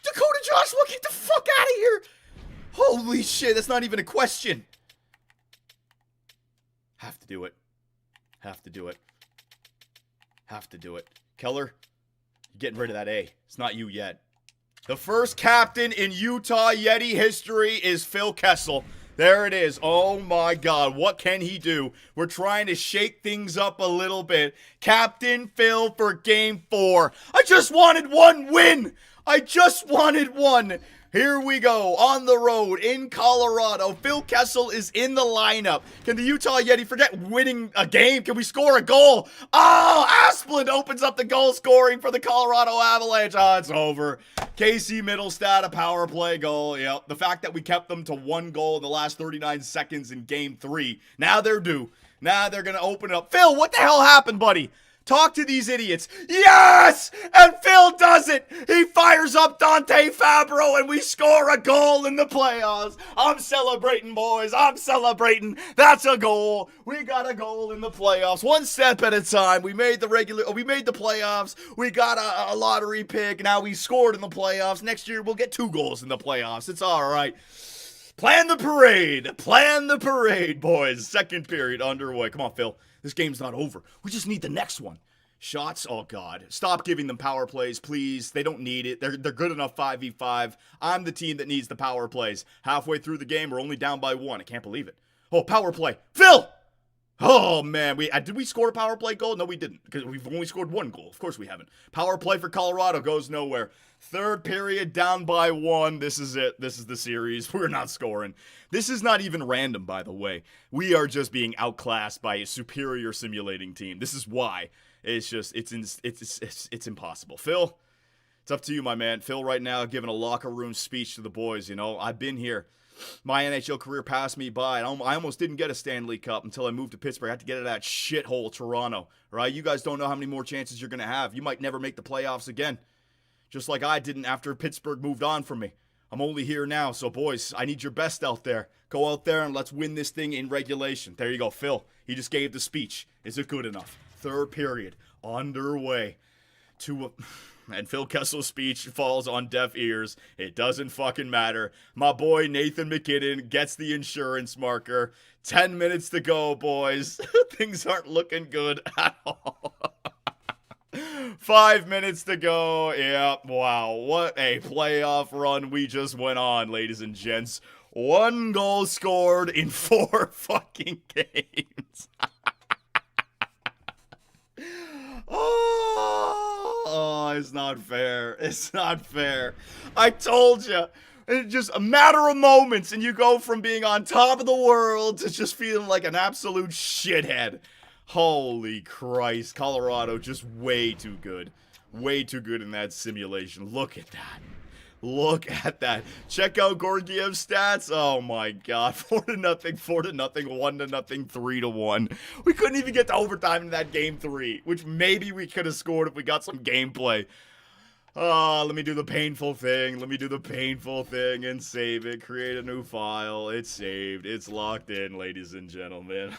Dakota Joshua, get the fuck out of here! Holy shit, that's not even a question. Have to do it. Keller, you're getting rid of that A. It's not you yet. The first captain in Utah Yeti history is Phil Kessel. There it is. Oh my God, what can he do? We're trying to shake things up a little bit. Captain Phil for Game 4. I just wanted one win. Here we go, on the road in Colorado. Phil Kessel is in the lineup. Can the Utah Yeti forget winning a game? Can we score a goal? Oh, Asplund opens up the goal scoring for the Colorado Avalanche. Oh, it's over. Casey Middlestad, a power play goal. Yep, the fact that we kept them to 1 goal in the last 39 seconds in game 3. Now they're due. Now they're going to open it up. Phil, what the hell happened, buddy? Talk to these idiots. Yes! And Phil does it! He fires up Dante Fabro and we score a goal in the playoffs. I'm celebrating, boys. I'm celebrating. That's a goal. We got a goal in the playoffs. 1 step at a time. We made the playoffs. We got a lottery pick. Now we scored in the playoffs. Next year we'll get 2 goals in the playoffs. It's all right. Plan the parade. Plan the parade, boys. Second period underway. Come on, Phil. This game's not over. We just need the next one. Shots? Oh, God. Stop giving them power plays, please. They don't need it. They're good enough 5v5. I'm the team that needs the power plays. Halfway through the game, we're only down by 1. I can't believe it. Oh, power play. Phil! Oh, man. Did we score a power play goal? No, we didn't, because we've only scored 1 goal. Of course we haven't. Power play for Colorado goes nowhere. Third period, down by 1. This is it. This is the series. We're not scoring. This is not even random, by the way. We are just being outclassed by a superior simulating team. This is why. It's just, it's impossible. Phil, it's up to you, my man. Phil right now giving a locker room speech to the boys, you know. I've been here. My NHL career passed me by. I almost didn't get a Stanley Cup until I moved to Pittsburgh. I had to get out of that shithole Toronto, right? You guys don't know how many more chances you're going to have. You might never make the playoffs again. Just like I didn't after Pittsburgh moved on from me. I'm only here now, so boys, I need your best out there. Go out there and let's win this thing in regulation. There you go, Phil. He just gave the speech. Is it good enough? Third period, underway. And Phil Kessel's speech falls on deaf ears. It doesn't fucking matter. My boy Nathan McKinnon gets the insurance marker. 10 minutes to go, boys. Things aren't looking good at all. 5 minutes to go. Yeah, wow. What a playoff run we just went on, ladies and gents. 1 goal scored in 4 fucking games. Oh, it's not fair. It's not fair. I told you. It's just a matter of moments, and you go from being on top of the world to just feeling like an absolute shithead. Holy Christ. Colorado just way too good. Way too good in that simulation. Look at that. Look at that. Check out Gorgiev's stats. Oh my God. 4-0, 4-0, 1-0, 3-1. We couldn't even get to overtime in that game 3, which maybe we could have scored if we got some gameplay. Let me do the painful thing. Let me do the painful thing and save it. Create a new file. It's saved. It's locked in, ladies and gentlemen.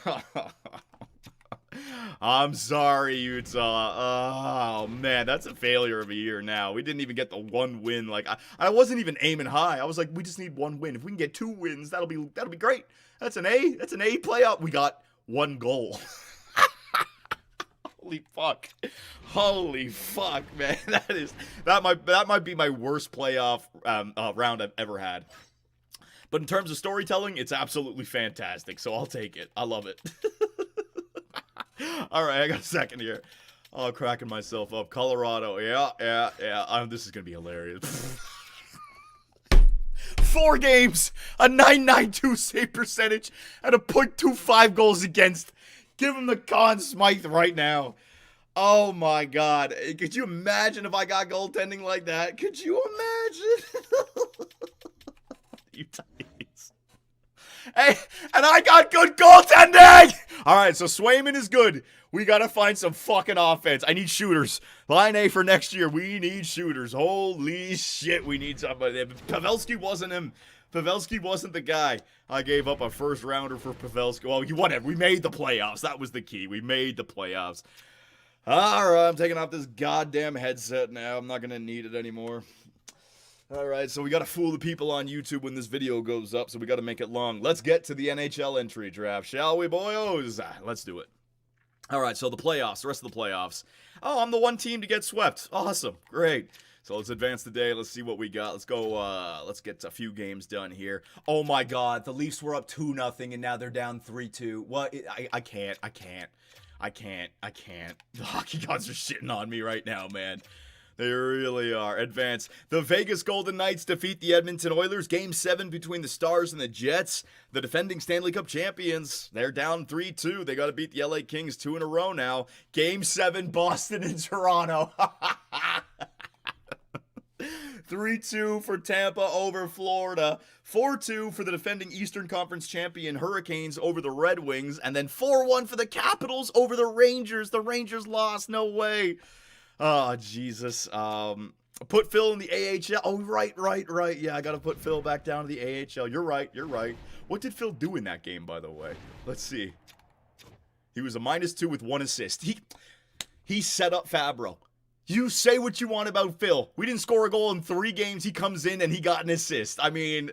I'm sorry, Utah. Oh, man, that's a failure of a year now. We didn't even get the 1 win. Like, I wasn't even aiming high. I was like, we just need 1 win. If we can get 2 wins, that'll be great. That's an A. That's an A playoff. We got 1 goal. Holy fuck. Holy fuck, man. That might be my worst playoff round I've ever had. But in terms of storytelling, it's absolutely fantastic. So I'll take it. I love it. All right, I got a second here. Oh, cracking myself up. Colorado. Yeah. This is going to be hilarious. 4 games, a .992 save percentage, and a .25 goals against. Give him the Conn Smythe right now. Oh, my God. Could you imagine if I got goaltending like that? Could you imagine? You Yetis. Hey, and I got good goaltending! All right, so Swayman is good. We got to find some fucking offense. I need shooters. Line A for next year. We need shooters. Holy shit, we need somebody. Pavelski wasn't him. Pavelski wasn't the guy. I gave up a first rounder for Pavelski. Well, whatever. We made the playoffs. That was the key. We made the playoffs. All right, I'm taking off this goddamn headset now. I'm not going to need it anymore. All right, so we got to fool the people on YouTube when this video goes up, so we got to make it long. Let's get to the NHL Entry Draft, shall we, boyos? Let's do it. All right, so the playoffs, the rest of the playoffs. Oh, I'm the 1 team to get swept. Awesome. Great. So let's advance the day. Let's see what we got. Let's go. Let's get a few games done here. Oh, my God. The Leafs were up 2-0, and now they're down 3-2. What? I can't. The hockey gods are shitting on me right now, man. They really are. Advance. The Vegas Golden Knights defeat the Edmonton Oilers. Game 7 between the Stars and the Jets. The defending Stanley Cup champions. They're down 3-2. They got to beat the LA Kings 2 in a row now. Game 7, Boston and Toronto. 3-2 for Tampa over Florida. 4-2 for the defending Eastern Conference champion Hurricanes over the Red Wings. And then 4-1 for the Capitals over the Rangers. The Rangers lost. No way. Oh, Jesus. Put Phil in the AHL. Oh, right. Yeah, I got to put Phil back down to the AHL. You're right. What did Phil do in that game, by the way? Let's see. He was a -2 with 1 assist. He set up Fabro. You say what you want about Phil. We didn't score a goal in 3 games. He comes in and he got an assist. I mean,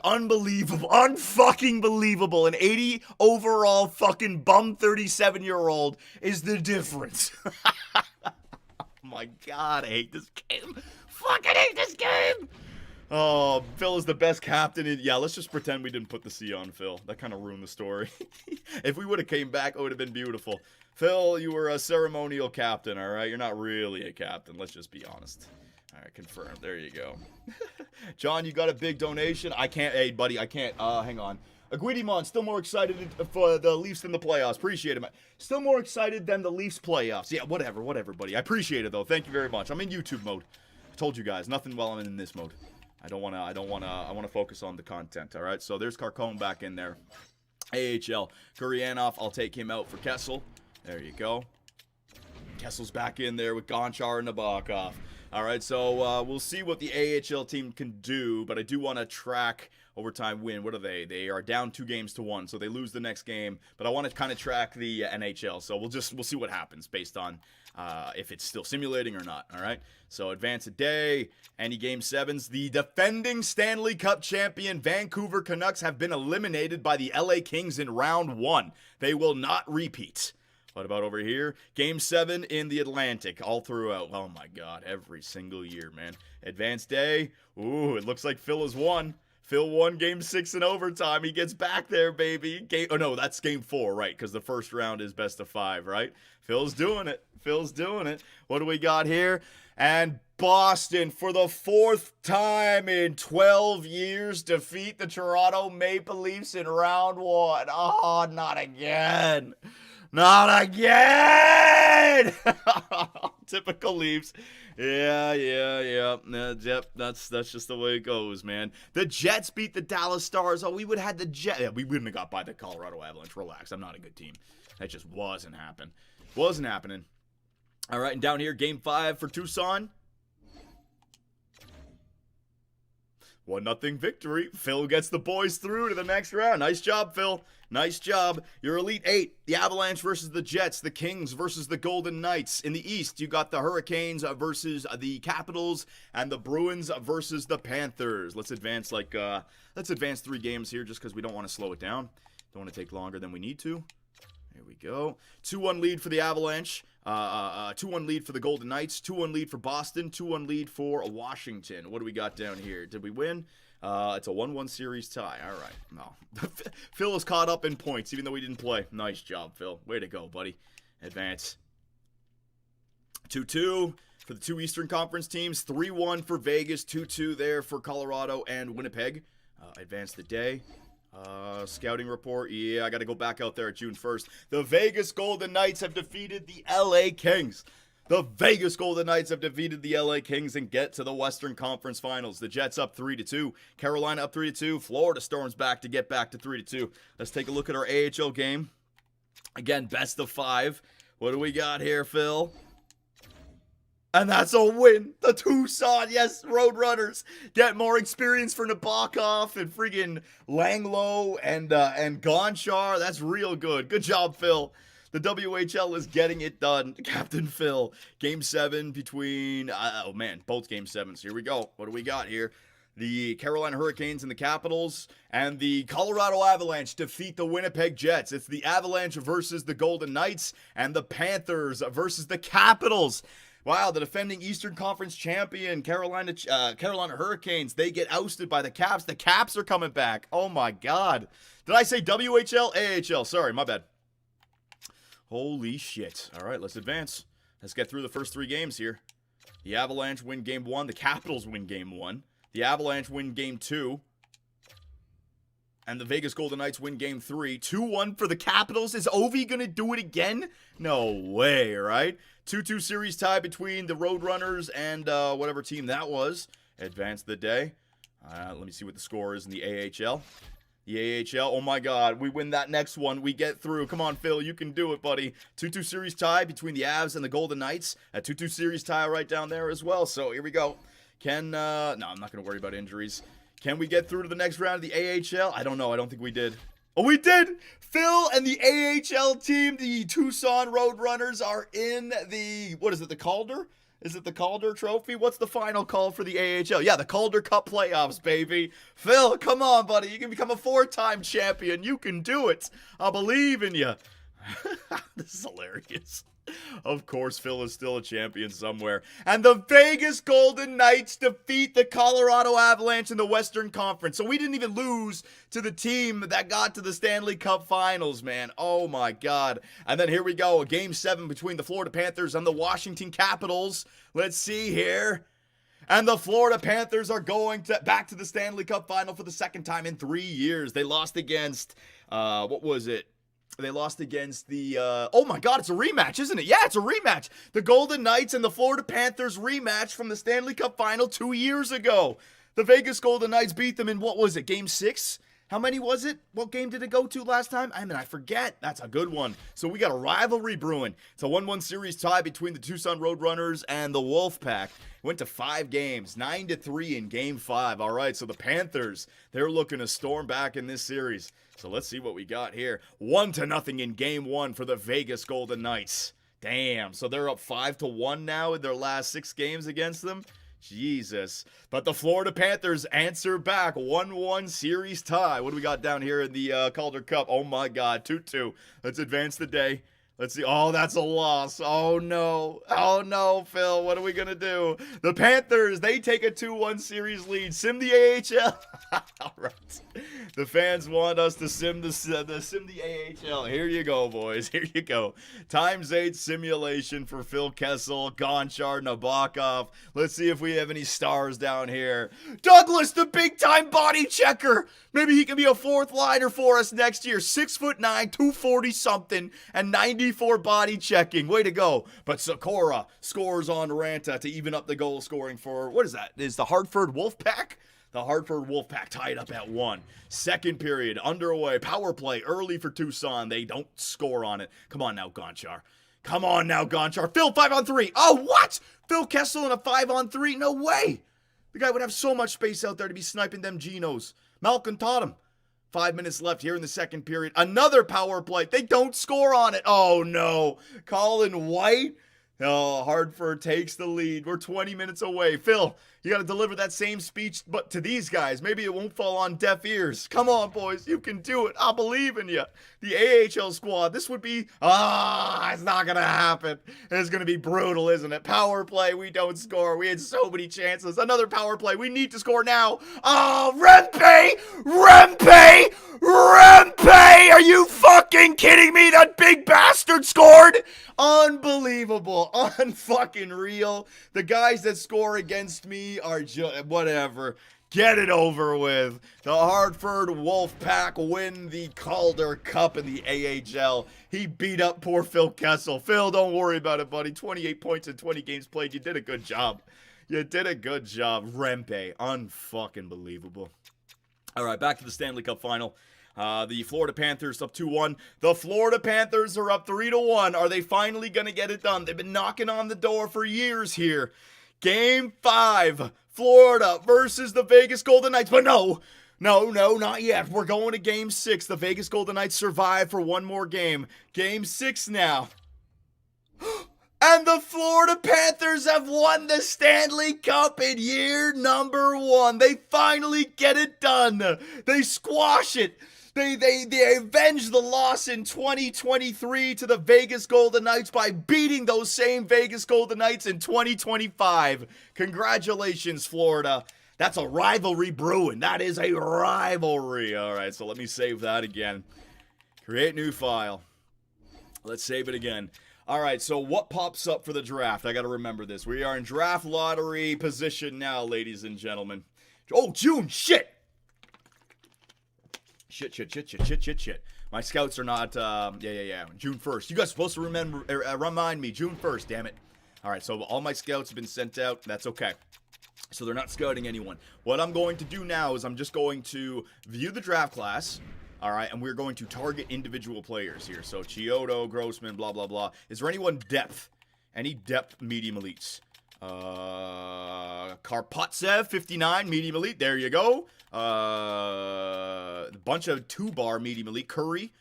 unbelievable. Unfucking believable. An 80 overall fucking bum 37-year-old is the difference. Oh my God, I hate this game. Fucking hate this game. Oh, Phil is the best captain. Yeah, let's just pretend we didn't put the C on Phil. That kind of ruined the story. If we would have came back, it would have been beautiful. Phil, you were a ceremonial captain, all right? You're not really a captain. Let's just be honest. All right, confirmed. There you go. John, you got a big donation. I can't. Hey, buddy, I can't. Hang on. Aguidimon, still more excited for the Leafs than the playoffs. Appreciate it. Still more excited than the Leafs playoffs. Yeah, whatever, buddy. I appreciate it, though. Thank you very much. I'm in YouTube mode. I told you guys, nothing while I'm in this mode. I want to focus on the content, all right? So there's Carcone back in there. AHL. Gurianov, I'll take him out for Kessel. There you go. Kessel's back in there with Gonchar and Nabokov. All right, so we'll see what the AHL team can do, but I do want to track overtime win. What are they? They are down 2-1, so they lose the next game. But I want to kind of track the NHL, so we'll see what happens based on if it's still simulating or not. All right. So advance a day. Any game 7s. The defending Stanley Cup champion Vancouver Canucks have been eliminated by the LA Kings in round 1. They will not repeat. What about over here? Game 7 in the Atlantic, all throughout. Oh my God, every single year, man. Advanced day. Ooh, it looks like Phil has won. Phil won game 6 in overtime. He gets back there, baby. Oh no, that's game 4, right? Because the first round is best of 5, right? Phil's doing it. What do we got here? And Boston, for the 4th time in 12 years, defeat the Toronto Maple Leafs in round 1. Oh, not again. Not again! Typical Leafs. Yeah. Yep, that's just the way it goes, man. The Jets beat the Dallas Stars. Oh, we would have had the Jets. Yeah, we wouldn't have got by the Colorado Avalanche. Relax, I'm not a good team. That just wasn't happening. All right, and down here, game 5 for Tucson. 1-0 victory. Phil gets the boys through to the next round. Nice job, Phil. Nice job. Your Elite 8, the Avalanche versus the Jets, the Kings versus the Golden Knights. In the East, you got the Hurricanes versus the Capitals, and the Bruins versus the Panthers. Let's advance 3 games here just because we don't want to slow it down. Don't want to take longer than we need to. There we go. 2-1 lead for the Avalanche. 2-1 lead for the Golden Knights. 2-1 lead for Boston. 2-1 lead for Washington. What do we got down here? Did we win? It's a 1-1 series tie. All right. No. Phil is caught up in points, even though he didn't play. Nice job, Phil. Way to go, buddy. Advance. 2-2 for the 2 Eastern Conference teams. 3-1 for Vegas. 2-2 there for Colorado and Winnipeg. Advance the day. Scouting report. Yeah, I got to go back out there at June 1st. The Vegas Golden Knights have defeated the LA Kings. The Vegas Golden Knights have defeated the LA Kings and get to the Western Conference Finals. The Jets up 3-2. Carolina up 3-2. Florida storms back to get back to 3-2. Let's take a look at our AHL game. Again, best of 5. What do we got here, Phil? And that's a win. The Tucson, yes, Roadrunners get more experience for Nabokov and friggin' Langlo and Gonchar. That's real good. Good job, Phil. The WHL is getting it done. Captain Phil. Game 7 between, both Game 7s. Here we go. What do we got here? The Carolina Hurricanes and the Capitals and the Colorado Avalanche defeat the Winnipeg Jets. It's the Avalanche versus the Golden Knights and the Panthers versus the Capitals. Wow, the defending Eastern Conference champion, Carolina Hurricanes, they get ousted by the Caps. The Caps are coming back. Oh, my God. Did I say WHL? AHL. Sorry, my bad. Holy shit. All right, let's advance. Let's get through the first 3 games here. The Avalanche win game 1. The Capitals win game 1. The Avalanche win game 2. And the Vegas Golden Knights win game 3. 2-1 for the Capitals. Is Ovi going to do it again? No way, right? 2-2 series tie between the Roadrunners and whatever team that was. Advance the day. Let me see what the score is in the AHL. The AHL, oh my god, we win that next one. We get through. Come on, Phil, you can do it, buddy. 2-2 series tie between the Avs and the Golden Knights. A 2-2 series tie right down there as well. So here we go. No, I'm not going to worry about injuries. Can we get through to the next round of the AHL? I don't know. I don't think we did. Oh, we did! Phil and the AHL team, the Tucson Roadrunners, are in the, what is it, the Calder? Is it the Calder Trophy? What's the final call for the AHL? Yeah, the Calder Cup playoffs, baby. Phil, come on, buddy. You can become a 4-time champion. You can do it. I believe in you. This is hilarious. Of course, Phil is still a champion somewhere. And the Vegas Golden Knights defeat the Colorado Avalanche in the Western Conference. So we didn't even lose to the team that got to the Stanley Cup Finals, man. Oh, my God. And then here we go. A Game 7 between the Florida Panthers and the Washington Capitals. Let's see here. And the Florida Panthers are going back to the Stanley Cup Final for the second time in 3 years. They lost against, what was it? They lost against the, oh my god, it's a rematch, isn't it? Yeah, it's a rematch. The Golden Knights and the Florida Panthers rematch from the Stanley Cup Final 2 years ago. The Vegas Golden Knights beat them in, what was it, Game 6? How many was it? What game did it go to last time? I mean, I forget. That's a good one. So we got a rivalry brewing. It's a 1-1 series tie between the Tucson Roadrunners and the Wolfpack. Went to 5 games, 9-3 in Game 5. All right, so the Panthers, they're looking to storm back in this series. So let's see what we got here. 1-0 in Game 1 for the Vegas Golden Knights. Damn, so they're up 5-1 now in their last 6 games against them. Jesus. But the Florida Panthers answer back. 1-1 series tie. What do we got down here in the Calder Cup? Oh my god, 2-2. Let's advance the day. Let's see. Oh, that's a loss. Oh, no. Oh, no, Phil. What are we going to do? The Panthers, they take a 2-1 series lead. Sim the AHL. All right. The fans want us to sim the AHL. Here you go, boys. Here you go. ×8 simulation for Phil Kessel, Gonchar, Nabokov. Let's see if we have any stars down here. Douglas, the big-time body checker. Maybe he can be a 4th liner for us next year. 6'9", 240-something, and 94 body checking. Way to go. But Sakura scores on Ranta to even up the goal scoring for, what is that? Is the Hartford Wolfpack? The Hartford Wolfpack tied up at 1. Second period underway. Power play early for Tucson. They don't score on it. Come on now, Gonchar. Come on now, Gonchar. Phil, 5-on-3. Oh, what? Phil Kessel in a 5-on-3? No way. The guy would have so much space out there to be sniping them Genos. Malcolm taught him. 5 minutes left here in the second period. Another power play. They don't score on it. Oh, no. Colin White. Oh, Hartford takes the lead. We're 20 minutes away. Phil, you got to deliver that same speech, but to these guys. Maybe it won't fall on deaf ears. Come on, boys. You can do it. I believe in you. The AHL squad. This would be... it's not going to happen. It's going to be brutal, isn't it? Power play. We don't score. We had so many chances. Another power play. We need to score now. Oh, Rempe! Rempe! Rempe! Are you fucking kidding me? That big bastard scored! Unbelievable. Unfucking real. The guys that score against me are just whatever. Get it over with. The Hartford Wolfpack win the Calder Cup in the AHL. He beat up poor Phil Kessel. Phil, don't worry about it, buddy. 28 points in 20 games played. You did a good job. You did a good job. Rempe. Unfucking believable. All right, back to the Stanley Cup final. The Florida Panthers up 2-1. The Florida Panthers are up 3-1. Are they finally going to get it done? They've been knocking on the door for years here. Game 5, Florida versus the Vegas Golden Knights. But no, not yet. We're going to Game 6. The Vegas Golden Knights survive for one more game. Game 6 now. And the Florida Panthers have won the Stanley Cup in year number 1. They finally get it done. They squash it. They avenge the loss in 2023 to the Vegas Golden Knights by beating those same Vegas Golden Knights in 2025. Congratulations, Florida. That's a rivalry brewing. That is a rivalry. All right, so let me save that again. Create new file. Let's save it again. All right, so what pops up for the draft? I got to remember this. We are in draft lottery position now, ladies and gentlemen. Oh, June, shit. Shit. My scouts are not, yeah. June 1st. You guys are supposed to remind me. June 1st, damn it. All right, so all my scouts have been sent out. That's okay. So they're not scouting anyone. What I'm going to do now is I'm just going to view the draft class. All right, and we're going to target individual players here. So Chiodo, Grossman, blah, blah, blah. Is there anyone depth? Any depth medium elites? Karpatsev, 59, medium elite. There you go. A bunch of 2-bar medium elite. Curry.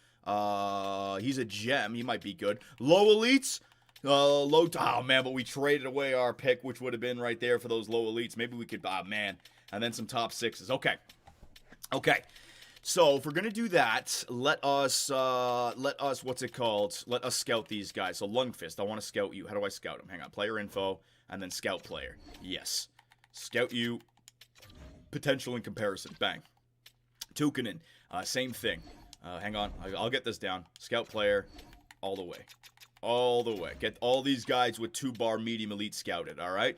He's a gem. He might be good. Low elites. Oh, man, but we traded away our pick, which would have been right there for those low elites. Maybe we could, man. And then some top 6s. Okay. So if we're gonna do that, let us what's it called? Let us scout these guys. So Lungfist, I want to scout you. How do I scout him? Hang on, player info, and then scout player. Yes, scout you. Potential and comparison. Bang. Tukinen, same thing. Hang on, I'll get this down. Scout player, all the way. Get all these guys with 2-bar medium elite scouted. All right,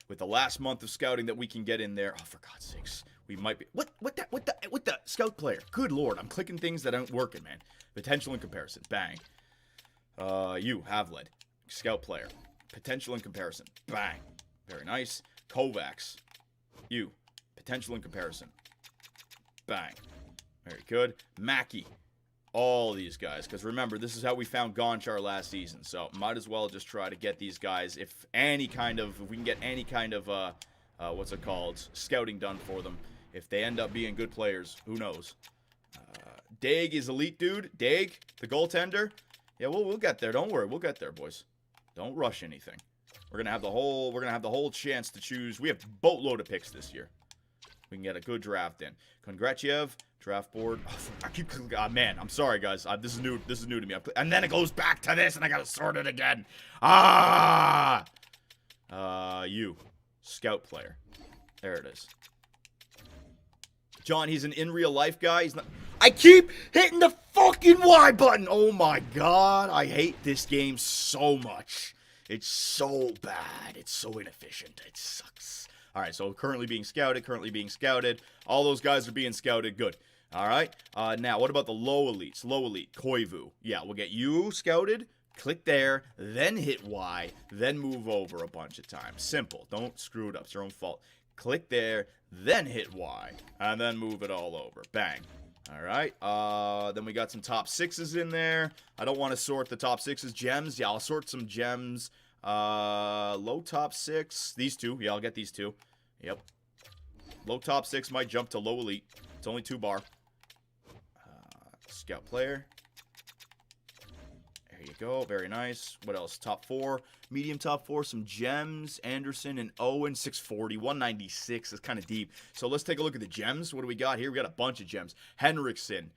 with the last month of scouting that we can get in there. Oh, for God's sakes. We might be what the scout player. Good lord, I'm clicking things that aren't working, man. Potential and comparison. Bang. You Havled. Scout player. Potential and comparison. Bang. Very nice. Kovacs. You. Potential and comparison. Bang. Very good. Mackey. All these guys, because remember, this is how we found Gonchar last season. So might as well just try to get these guys if we can get any kind of what's it called, scouting done for them. If they end up being good players, who knows? Daig is elite, dude. Daig, the goaltender. Yeah, we'll get there. Don't worry, we'll get there, boys. Don't rush anything. We're gonna have the whole chance to choose. We have boatload of picks this year. We can get a good draft in. Kongratiev, draft board. Oh, man, I'm sorry, guys. This is new to me. And then it goes back to this, and I gotta sort it again. You, scout player. There it is. John, he's an in real life guy. He's not. I keep hitting the fucking Y button. Oh my god, I hate this game so much. It's so bad. It's so inefficient. It sucks. All right, so currently being scouted. All those guys are being scouted. Good. All right. Now, what about the low elites? Low elite, Koivu. Yeah, we'll get you scouted. Click there, then hit Y, then move over a bunch of times. Simple. Don't screw it up. It's your own fault. Click there, then hit Y, and then move it all over. Bang. All right. Then we got some top 6s in there. I don't want to sort the top 6s. Gems. Yeah, I'll sort some gems. Low top 6. These two. Yeah, I'll get these two. Yep. Low top 6 might jump to low elite. It's only 2-bar. Scout player. There you go. Very nice. What else? Top 4. Medium top 4. Some gems. Anderson and Owen. 640. 196. That's kind of deep. So let's take a look at the gems. What do we got here? We got a bunch of gems. Henriksen.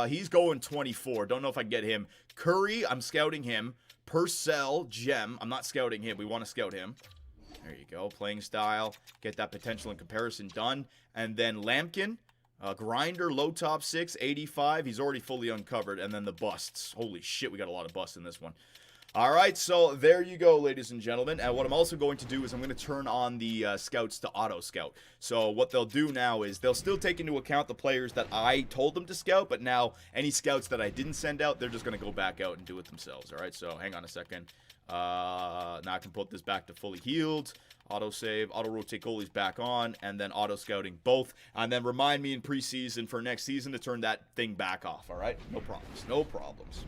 He's going 24. Don't know if I can get him. Curry. I'm scouting him. Purcell. Gem. I'm not scouting him. We want to scout him. There you go. Playing style. Get that potential and comparison done. And then Lampkin. Grinder, low top 6, 85. He's already fully uncovered. And then the busts. Holy shit, we got a lot of busts in this one. All right, so there you go, ladies and gentlemen. And what I'm also going to do is I'm going to turn on the scouts to auto scout. So what they'll do now is they'll still take into account the players that I told them to scout, but now any scouts that I didn't send out, they're just going to go back out and do it themselves. All right, so hang on a second. Now I can put this back to fully healed. Auto save, auto rotate goalies back on, and then auto scouting both. And then remind me in preseason for next season to turn that thing back off, all right? No problems, no problems.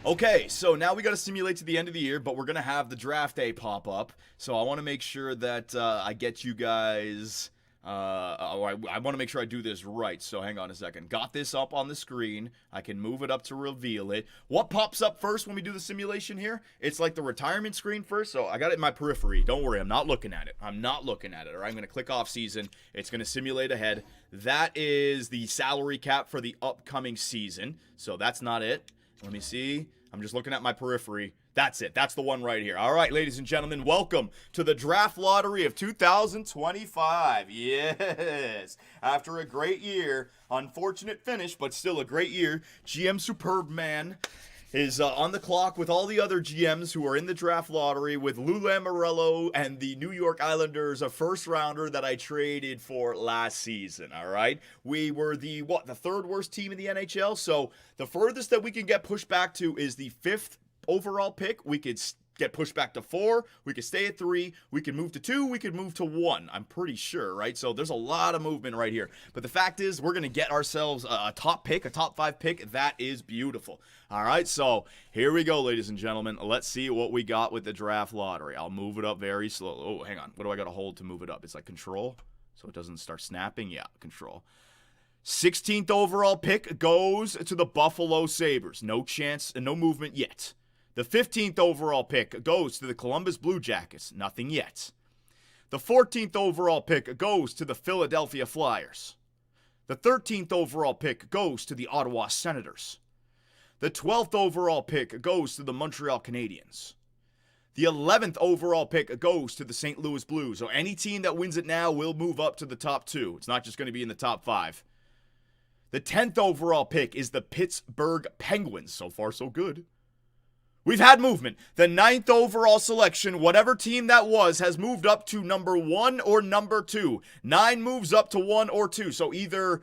Okay, so now we got to simulate to the end of the year, but we're going to have the draft day pop up. So I want to make sure that I get you guys... I want to make sure I do this right, so hang on a second. Got this up on the screen. I can move it up to reveal it. What pops up first when we do the simulation here? It's like the retirement screen first, so I got it in my periphery. Don't worry, I'm not looking at it. I'm going to click off season. It's going to simulate ahead. That is the salary cap for the upcoming season, so that's not it. Let me see. I'm just looking at my periphery. That's it. That's the one right here. All right, ladies and gentlemen, welcome to the draft lottery of 2025. Yes. After a great year, unfortunate finish, but still a great year, GM Superb Man is on the clock with all the other GMs who are in the draft lottery, with Lou Lamoriello and the New York Islanders, a first rounder that I traded for last season. All right, we were the third worst team in the NHL. So the furthest that we can get pushed back to is the 5th overall pick. We could get pushed back to 4, we could stay at 3, we could move to 2, we could move to 1, I'm pretty sure, right? So there's a lot of movement right here. But the fact is, we're going to get ourselves a top pick, a top 5 pick. That is beautiful. All right, so here we go, ladies and gentlemen. Let's see what we got with the draft lottery. I'll move it up very slowly. Oh, hang on. What do I got to hold to move it up? It's like control, so it doesn't start snapping. Yeah, control. 16th overall pick goes to the Buffalo Sabres. No chance and no movement yet. The 15th overall pick goes to the Columbus Blue Jackets. Nothing yet. The 14th overall pick goes to the Philadelphia Flyers. The 13th overall pick goes to the Ottawa Senators. The 12th overall pick goes to the Montreal Canadiens. The 11th overall pick goes to the St. Louis Blues. So any team that wins it now will move up to the top 2. It's not just going to be in the top 5. The 10th overall pick is the Pittsburgh Penguins. So far, so good. We've had movement. The 9th overall selection, whatever team that was, has moved up to number 1 or number 2. 9 moves up to 1 or 2. So either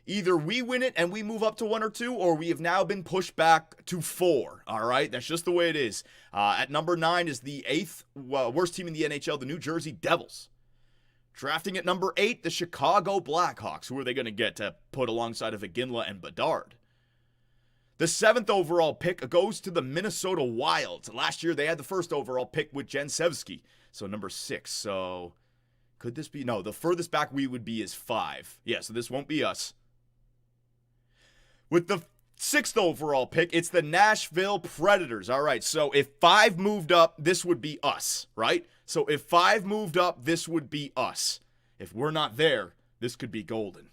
we win it and we move up to 1 or 2, or we have now been pushed back to 4. All right? That's just the way it is. At number 9 is the 8th worst team in the NHL, the New Jersey Devils. Drafting at number 8, the Chicago Blackhawks. Who are they going to get to put alongside of Iginla and Bedard? The 7th overall pick goes to the Minnesota Wild. Last year, they had the 1st overall pick with Jensevsky. So number 6. So could this be? No, the furthest back we would be is 5. Yeah, so this won't be us. With the 6th overall pick, it's the Nashville Predators. All right, so if 5 moved up, this would be us, right? So if 5 moved up, this would be us. If we're not there, this could be golden.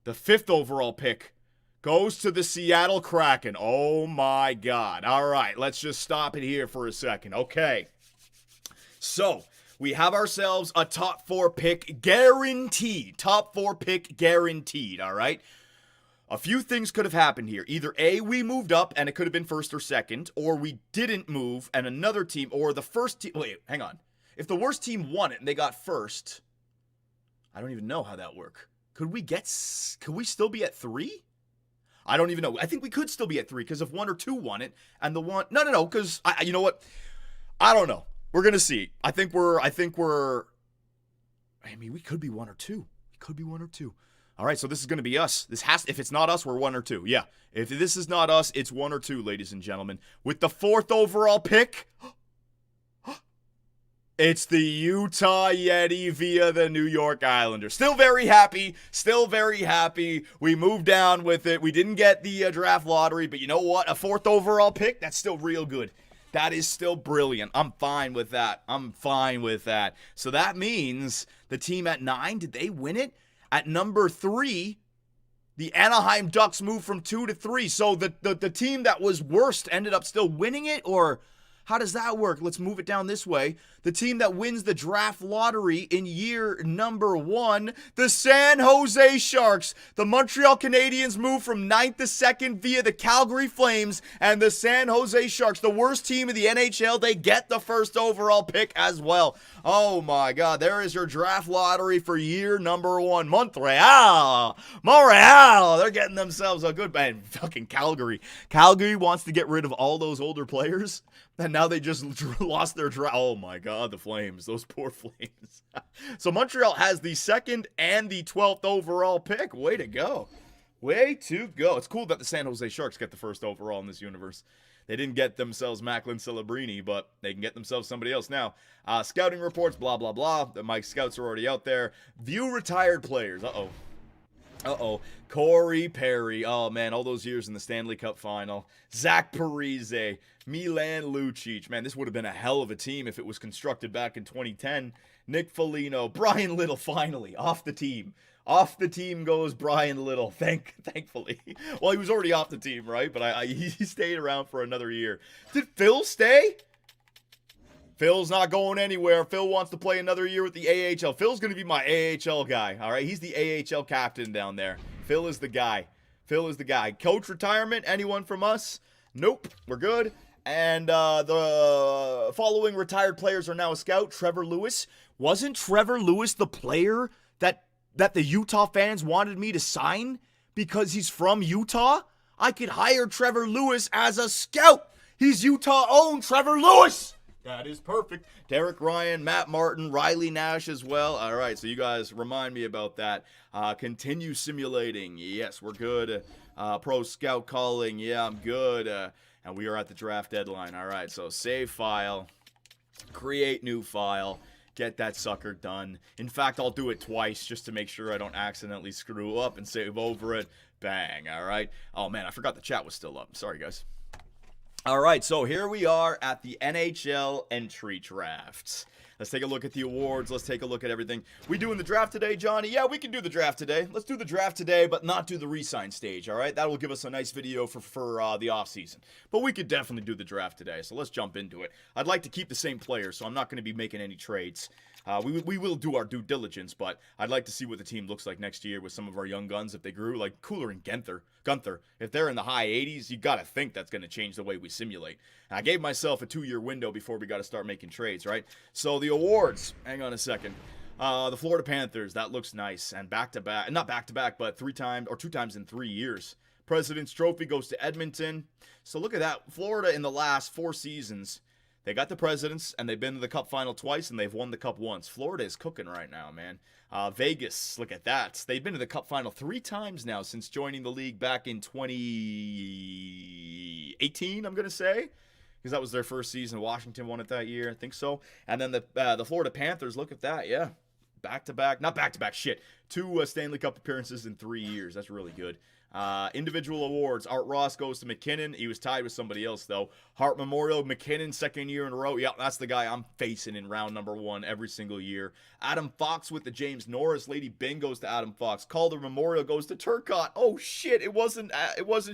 The 5th overall pick goes to the Seattle Kraken. Oh my God. All right, let's just stop it here for a second. Okay. So, we have ourselves a top 4 pick guaranteed. Top 4 pick guaranteed, all right? A few things could have happened here. Either A, we moved up and it could have been 1st or 2nd, or we didn't move and another team, or the first team. Wait, hang on. If the worst team won it and they got 1st, I don't even know how that work. Could we still be at 3? I don't even know. I think we could still be at 3 because if 1 or 2 won it, and the one, no, because you know what? I don't know. We're gonna see. I mean, we could be 1 or 2. We could be 1 or 2. All right, so this is gonna be us. If it's not us, we're 1 or 2. Yeah. If this is not us, it's 1 or 2, ladies and gentlemen. With the 4th overall pick, it's the Utah Yeti via the New York Islanders. Still very happy. We moved down with it. We didn't get the draft lottery, but you know what? A 4th overall pick, that's still real good. That is still brilliant. I'm fine with that. So that means the team at 9, did they win it? At number 3, the Anaheim Ducks moved from 2 to 3. So the team that was worst ended up still winning it, or how does that work? Let's move it down this way. The team that wins the draft lottery in year number 1, the San Jose Sharks. The Montreal Canadiens move from 9th to 2nd via the Calgary Flames, and the San Jose Sharks, the worst team in the NHL, they get the 1st overall pick as well. Oh my God, there is your draft lottery for year number 1. Montreal, they're getting themselves a good, man, fucking Calgary. Calgary wants to get rid of all those older players, and now they just lost their draft. Oh my God, the Flames, those poor Flames. So Montreal has the 2nd and the 12th overall pick. Way to go. It's cool that the San Jose Sharks get the 1st overall in this universe. They didn't get themselves Macklin Celebrini, but they can get themselves somebody else now. Scouting reports, blah, blah, blah. My scouts are already out there. View retired players. Corey Perry. Oh, man, all those years in the Stanley Cup final. Zach Parise. Milan Lucic. Man, this would have been a hell of a team if it was constructed back in 2010. Nick Foligno. Brian Little, finally, off the team. Off the team goes Brian Little, thankfully. Well, he was already off the team, right? But he stayed around for another year. Did Phil stay? Phil's not going anywhere. Phil wants to play another year with the AHL. Phil's going to be my AHL guy, all right? He's the AHL captain down there. Phil is the guy. Coach retirement, anyone from us? Nope, we're good. And the following retired players are now a scout. Trevor Lewis. Wasn't Trevor Lewis the player that the Utah fans wanted me to sign because he's from Utah? I could hire Trevor Lewis as a scout. He's Utah-owned Trevor Lewis. That is perfect. Derek Ryan, Matt Martin, Riley Nash as well. All right, so you guys remind me about that. Continue simulating. Yes, we're good. Pro scout calling. Yeah, I'm good. And we are at the draft deadline. All right, so save file. Create new file. Get that sucker done. In fact, I'll do it twice just to make sure I don't accidentally screw up and save over it. Bang, all right? Oh, man, I forgot the chat was still up. Sorry, guys. All right, so here we are at the NHL Entry Draft. Let's take a look at the awards. Let's take a look at everything. We doing the draft today, Johnny? Yeah, we can do the draft today. Let's do the draft today, but not do the re-sign stage, all right? That will give us a nice video for the offseason. But we could definitely do the draft today, so let's jump into it. I'd like to keep the same players, so I'm not going to be making any trades. We will do our due diligence, but I'd like to see what the team looks like next year with some of our young guns if they grew, like Cooler and Gunther. If they're in the high 80s, you got to think that's going to change the way we simulate. And I gave myself a 2-year window before we got to start making trades, right? So the awards, hang on a second. The Florida Panthers, that looks nice. And back-to-back, not back-to-back, but 2 times in 3 years. President's Trophy goes to Edmonton. So look at that. Florida in the last 4 seasons, they got the Presidents, and they've been to the Cup final twice, and they've won the Cup once. Florida is cooking right now, man. Vegas, look at that. They've been to the Cup final 3 times now since joining the league back in 2018, I'm going to say. Because that was their first season. Washington won it that year. I think so. And then the Florida Panthers, look at that, yeah. Back-to-back, not back-to-back, shit. 2 Stanley Cup appearances in 3 years. That's really good. Individual awards. Art Ross goes to McKinnon. He was tied with somebody else, though. Hart Memorial, McKinnon, 2nd year in a row. Yeah, that's the guy I'm facing in round number 1 every single year. Adam Fox with the James Norris. Lady Bing goes to Adam Fox. Calder Memorial goes to Turcotte. Oh, shit, it wasn't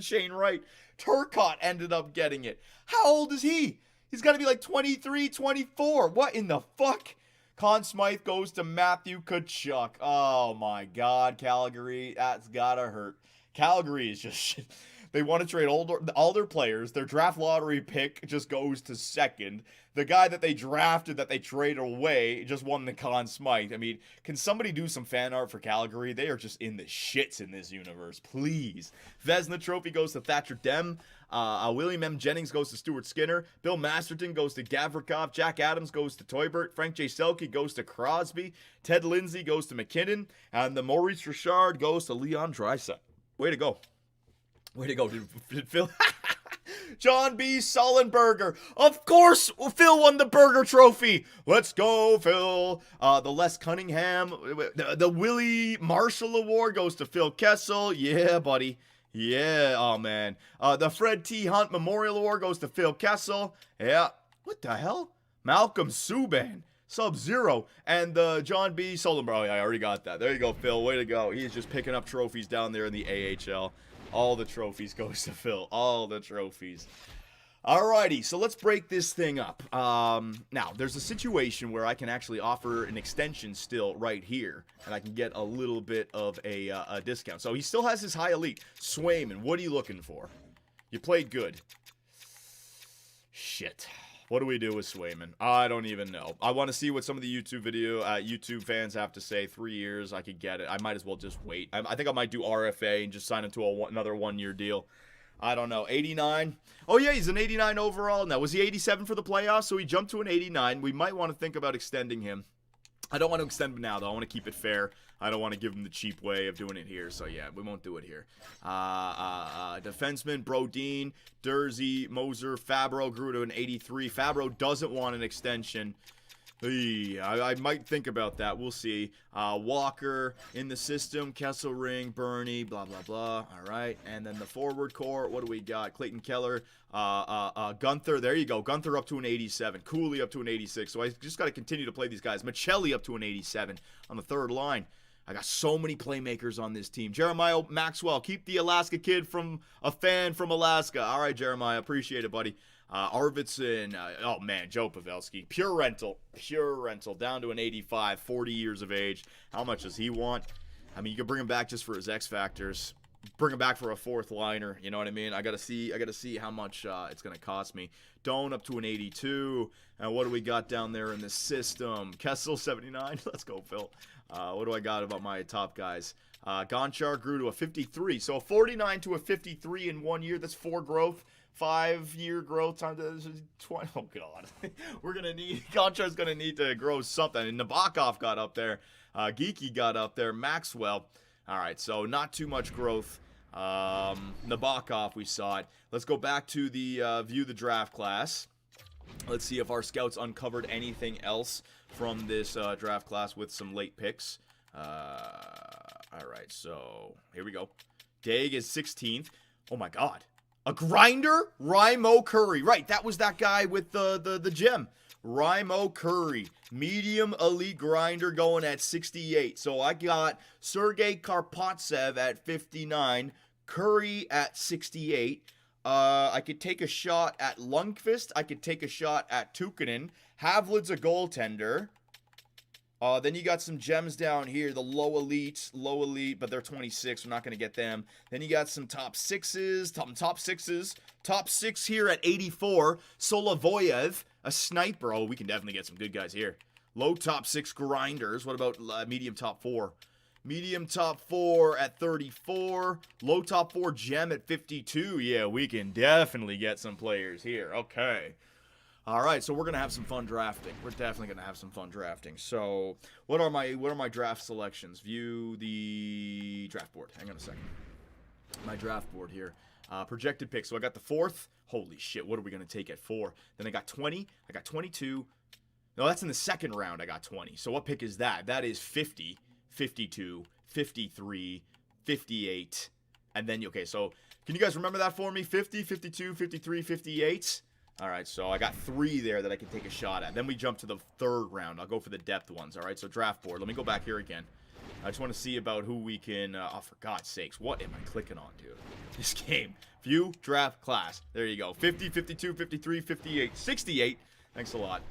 Shane Wright. Turcotte ended up getting it. How old is he? He's got to be like 23, 24. What in the fuck? Conn Smythe goes to Matthew Tkachuk. Oh, my God, Calgary. That's got to hurt. Calgary is just shit. They want to trade all their players. Their draft lottery pick just goes to 2nd. The guy that they drafted that they traded away just won the Conn Smythe. I mean, can somebody do some fan art for Calgary? They are just in the shits in this universe. Please. Vezina Trophy goes to Thatcher Dem. William M. Jennings goes to Stuart Skinner. Bill Masterton goes to Gavrikov. Jack Adams goes to Toibert. Frank J. Selke goes to Crosby. Ted Lindsay goes to McKinnon. And the Maurice Richard goes to Leon Draisaitl. Way to go. Way to go, dude. Phil. John B. Sullenberger. Of course, Phil won the Burger Trophy. Let's go, Phil. The Les Cunningham. The Willie Marshall Award goes to Phil Kessel. Yeah, buddy. Yeah, oh, man. The Fred T. Hunt Memorial Award goes to Phil Kessel. Yeah. What the hell? Malcolm Subban. Sub-Zero, and John B. Sullenberger. Oh, yeah, I already got that. There you go, Phil. Way to go. He's just picking up trophies down there in the AHL. All the trophies goes to Phil. All the trophies. Alrighty, so let's break this thing up. Now, there's a situation where I can actually offer an extension still right here, and I can get a little bit of a discount. So he still has his high elite. Swayman, what are you looking for? You played good. Shit. What do we do with Swayman? I don't even know. I want to see what some of the YouTube fans have to say. 3 years, I could get it. I might as well just wait. I think I might do RFA and just sign him to another 1-year deal. I don't know. 89. Oh, yeah, he's an 89 overall. Now, was he 87 for the playoffs? So he jumped to an 89. We might want to think about extending him. I don't want to extend him now, though. I want to keep it fair. I don't want to give him the cheap way of doing it here. So, yeah, we won't do it here. Defenseman, Brodin, Dursey, Moser, Fabro grew to an 83. Fabro doesn't want an extension. I might think about that. We'll see. Walker in the system. Kessel Ring, Bernie, blah, blah, blah. All right. And then the forward core. What do we got? Clayton Keller. Gunther. There you go. Gunther up to an 87. Cooley up to an 86. So I just got to continue to play these guys. Michelli up to an 87 on the 3rd line. I got so many playmakers on this team. Jeremiah Maxwell. Keep the Alaska kid from a fan from Alaska. All right, Jeremiah. Appreciate it, buddy. Arvidsson, oh man, Joe Pavelski, pure rental, down to an 85, 40 years of age. How much does he want? I mean, you could bring him back just for his X factors. bring him back for a fourth liner. You know what I mean? I gotta see how much it's gonna cost me. Doan up to an 82. And what do we got down there in the system? Kessel 79. Let's go, Phil. What do I got about my top guys? Gonchar grew to a 53. So a 49 to a 53 in 1 year. That's 4 growth. 5-year growth time to 20. Oh god, Gonchar's gonna need to grow something. And Nabokov got up there. Geeky got up there. Maxwell. All right, so not too much growth. Nabokov, we saw it. Let's go back to the view the draft class. Let's see if our scouts uncovered anything else from this draft class with some late picks. All right, so here we go. Dag is 16th. Oh my god. A grinder? Raimo Curry. Right, that was that guy with the gem. Raimo Curry. Medium elite grinder going at 68. So I got Sergei Karpatsev at 59. Curry at 68. I could take a shot at Lundqvist. I could take a shot at Tukkanen. Havlin's a goaltender. Then you got some gems down here, the low elite, but they're 26. We're not going to get them. Then you got some top sixes. Top six here at 84. Solovoyev, a sniper. Oh, we can definitely get some good guys here. Low top 6 grinders. What about medium top 4? Medium top 4 at 34. Low top 4 gem at 52. Yeah, we can definitely get some players here. Okay. All right, so we're gonna have some fun drafting. We're definitely gonna have some fun drafting. So, what are my draft selections? View the draft board. Hang on a second. My draft board here. Projected picks. So I got the 4th. Holy shit! What are we gonna take at 4? Then I got 20. I got 22. No, that's in the second round. I got 20. So what pick is that? That is 50, 52, 53, 58, and then okay. So can you guys remember that for me? 50, 52, 53, 58. All right, so I got 3 there that I can take a shot at. Then we jump to the 3rd round. I'll go for the depth ones, all right? So draft board. Let me go back here again. I just want to see about who we can... oh, for God's sakes. What am I clicking on, dude? This game. View, draft, class. There you go. 50, 52, 53, 58, 68. Thanks a lot.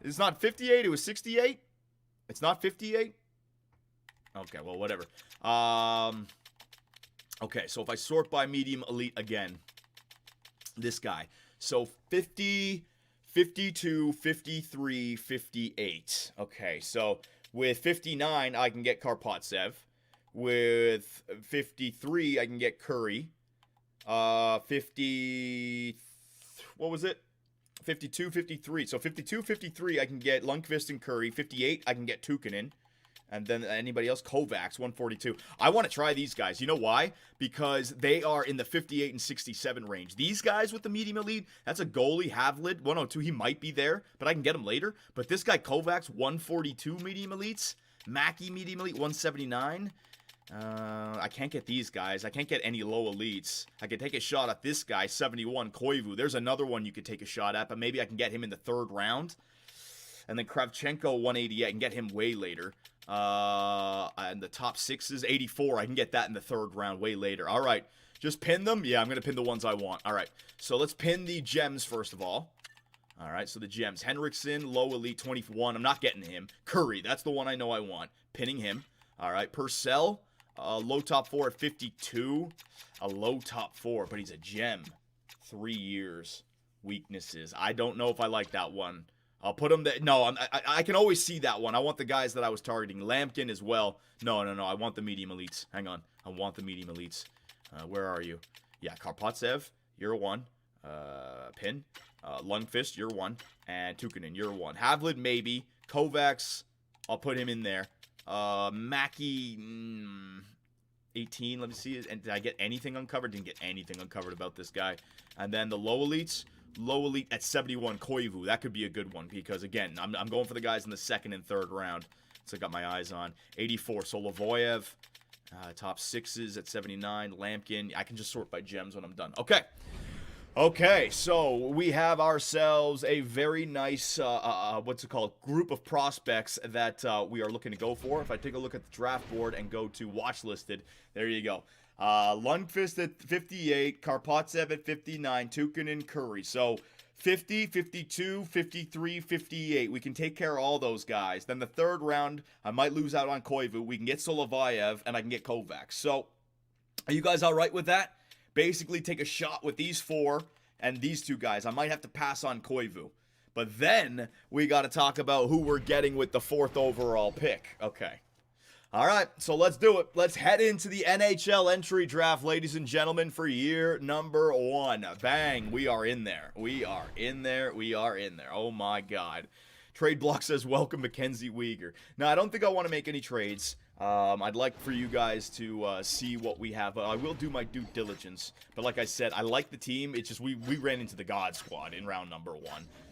It's not 58. It was 68? It's not 58? Okay, well, whatever. Okay, so if I sort by medium elite again, this guy... So 50, 52, 53, 58. Okay, so with 59, I can get Karpatsev. With 53, I can get Curry. 50... What was it? 52, 53. So 52, 53, I can get Lundqvist and Curry. 58, I can get Tukkanen. And then anybody else? Kovacs, 142. I want to try these guys. You know why? Because they are in the 58 and 67 range. These guys with the medium elite, that's a goalie, Havlid, 102. He might be there, but I can get him later. But this guy, Kovacs, 142 medium elites. Mackey, medium elite, 179. I can't get these guys. I can't get any low elites. I could take a shot at this guy, 71, Koivu. There's another one you could take a shot at, but maybe I can get him in the 3rd round. And then Kravchenko, 188. I can get him way later. And the top 6s, 84. I can get that in the 3rd round way later. All right. Just pin them? Yeah, I'm going to pin the ones I want. All right. So let's pin the gems first of all. All right. So the gems. Henriksen, low elite, 21. I'm not getting him. Curry. That's the one I know I want. Pinning him. All right. Purcell, low top 4 at 52. A low top 4, but he's a gem. 3 years. Weaknesses. I don't know if I like that one. I'll put him there. No, I can always see that one. I want the guys that I was targeting. Lampkin as well. No. I want the medium elites. Hang on. I want the medium elites. Where are you? Yeah, Karpatsev, you're 1. Pin. Lundqvist, you're 1. And Tukkanen, you're 1. Havlid, maybe. Kovacs, I'll put him in there. Mackey, 18. Let me see. And did I get anything uncovered? Didn't get anything uncovered about this guy. And then the low elites. Low elite at 71, Koivu. That could be a good one because, again, I'm going for the guys in the 2nd and 3rd round. So I got my eyes on. 84, Solovoyev. Top 6s at 79, Lampkin. I can just sort by gems when I'm done. Okay, so we have ourselves a very nice, what's it called, group of prospects that we are looking to go for. If I take a look at the draft board and go to watch listed, there you go. Lundqvist at 58, Karpatsev at 59, Tukkanen, Curry. So 50, 52, 53, 58. We can take care of all those guys. Then the 3rd round, I might lose out on Koivu. We can get Solovayev, and I can get Kovacs. So Are you guys all right with that? Basically, take a shot with these 4 and these 2 guys. I might have to pass on Koivu. But then we got to talk about who we're getting with the 4th overall pick. Okay. All right, so let's do it. Let's head into the NHL Entry Draft, ladies and gentlemen, for year number 1. Bang, we are in there. We are in there. We are in there. Oh, my God. Trade Block says, welcome Mackenzie Weegar. Now, I don't think I want to make any trades. I'd like for you guys to see what we have. I will do my due diligence. But like I said, I like the team. It's just we ran into the God Squad in round number 1.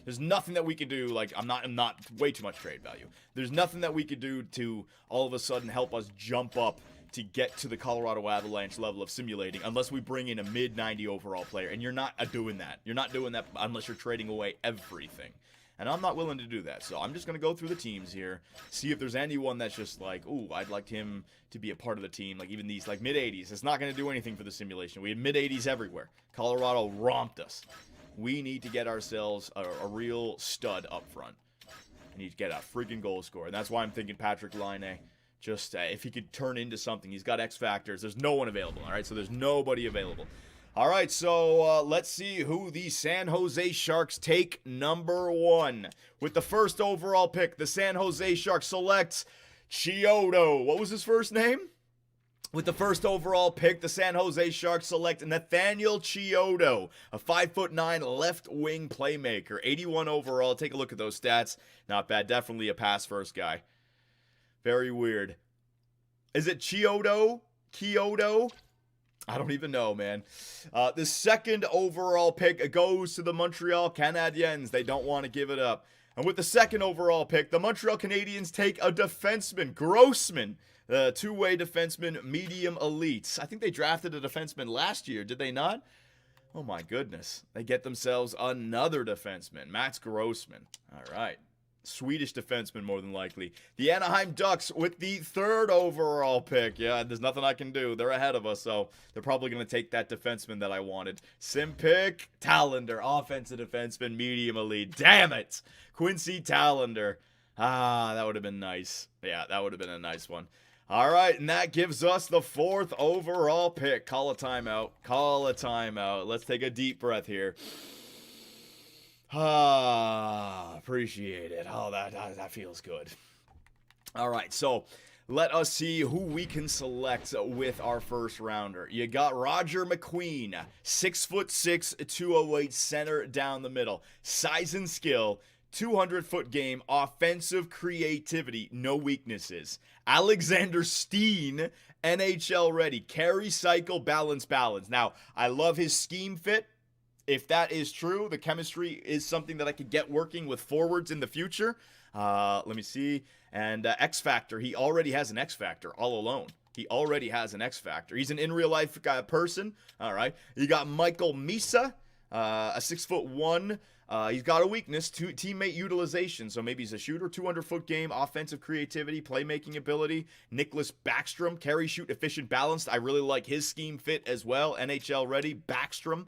There's nothing that we could do. Like, I'm not way too much trade value. There's nothing that we could do to all of a sudden help us jump up to get to the Colorado Avalanche level of simulating unless we bring in a mid-90 overall player. And you're not doing that. You're not doing that unless you're trading away everything. And I'm not willing to do that. So I'm just going to go through the teams here, see if there's anyone that's just like, ooh, I'd like him to be a part of the team. Like even these like mid-80s. It's not going to do anything for the simulation. We had mid-80s everywhere. Colorado romped us. We need to get ourselves a real stud up front. We need to get a freaking goal scorer. And that's why I'm thinking Patrick Laine. Just if he could turn into something. He's got X factors. There's no one available. All right, so there's nobody available. All right, so let's see who the San Jose Sharks take number 1. With the 1st overall pick, the San Jose Sharks select Chiodo. What was his first name? With the 1st overall pick, the San Jose Sharks select Nathaniel Chiodo, a 5'9" left wing playmaker, 81 overall. Take a look at those stats. Not bad. Definitely a pass first guy. Very weird. Is it Chiodo? Chiodo? I don't even know, man. The 2nd overall pick goes to the Montreal Canadiens. They don't want to give it up. And with the 2nd overall pick, the Montreal Canadiens take a defenseman, Grossman, the 2-way defenseman, medium elite. I think they drafted a defenseman last year, did they not? Oh my goodness. They get themselves another defenseman, Mats Grossman. All right. Swedish defenseman, more than likely. The Anaheim Ducks with the 3rd overall pick. Yeah, there's nothing I can do. They're ahead of us, so they're probably going to take that defenseman that I wanted. Simpic Talander, offensive defenseman, medium elite. Damn it! Quincy Talander. Ah, that would have been nice. Yeah, that would have been a nice one. All right, and that gives us the 4th overall pick. Call a timeout. Call a timeout. Let's take a deep breath here. Appreciate it. Oh, that feels good. All right, so let us see who we can select with our 1st rounder. You got Roger McQueen, 6'6", 208 center down the middle. Size and skill, 200-foot game, offensive creativity, no weaknesses. Alexander Steen, NHL ready, carry, cycle, balance. Now, I love his scheme fit. If that is true, the chemistry is something that I could get working with forwards in the future. Let me see. And X Factor. He already has an X Factor all alone. He already has an X Factor. He's an in-real-life person. All right. You got Michael Misa, a 6'1". He's got a weakness, teammate utilization. So maybe he's a shooter, 200-foot game, offensive creativity, playmaking ability. Nicholas Backstrom, carry, shoot, efficient, balanced. I really like his scheme fit as well. NHL ready. Backstrom.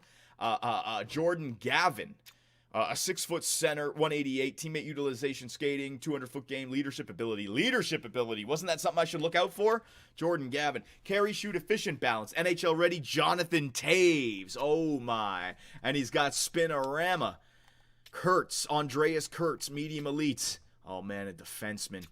Jordan Gavin, a 6-foot center, 188, teammate utilization, skating, 200-foot game, leadership ability. Wasn't that something I should look out for? Jordan Gavin, carry, shoot, efficient, balance, NHL ready, Jonathan Taves. Oh my. And he's got Spinorama. Andreas Kurtz, medium elite. Oh man, a defenseman.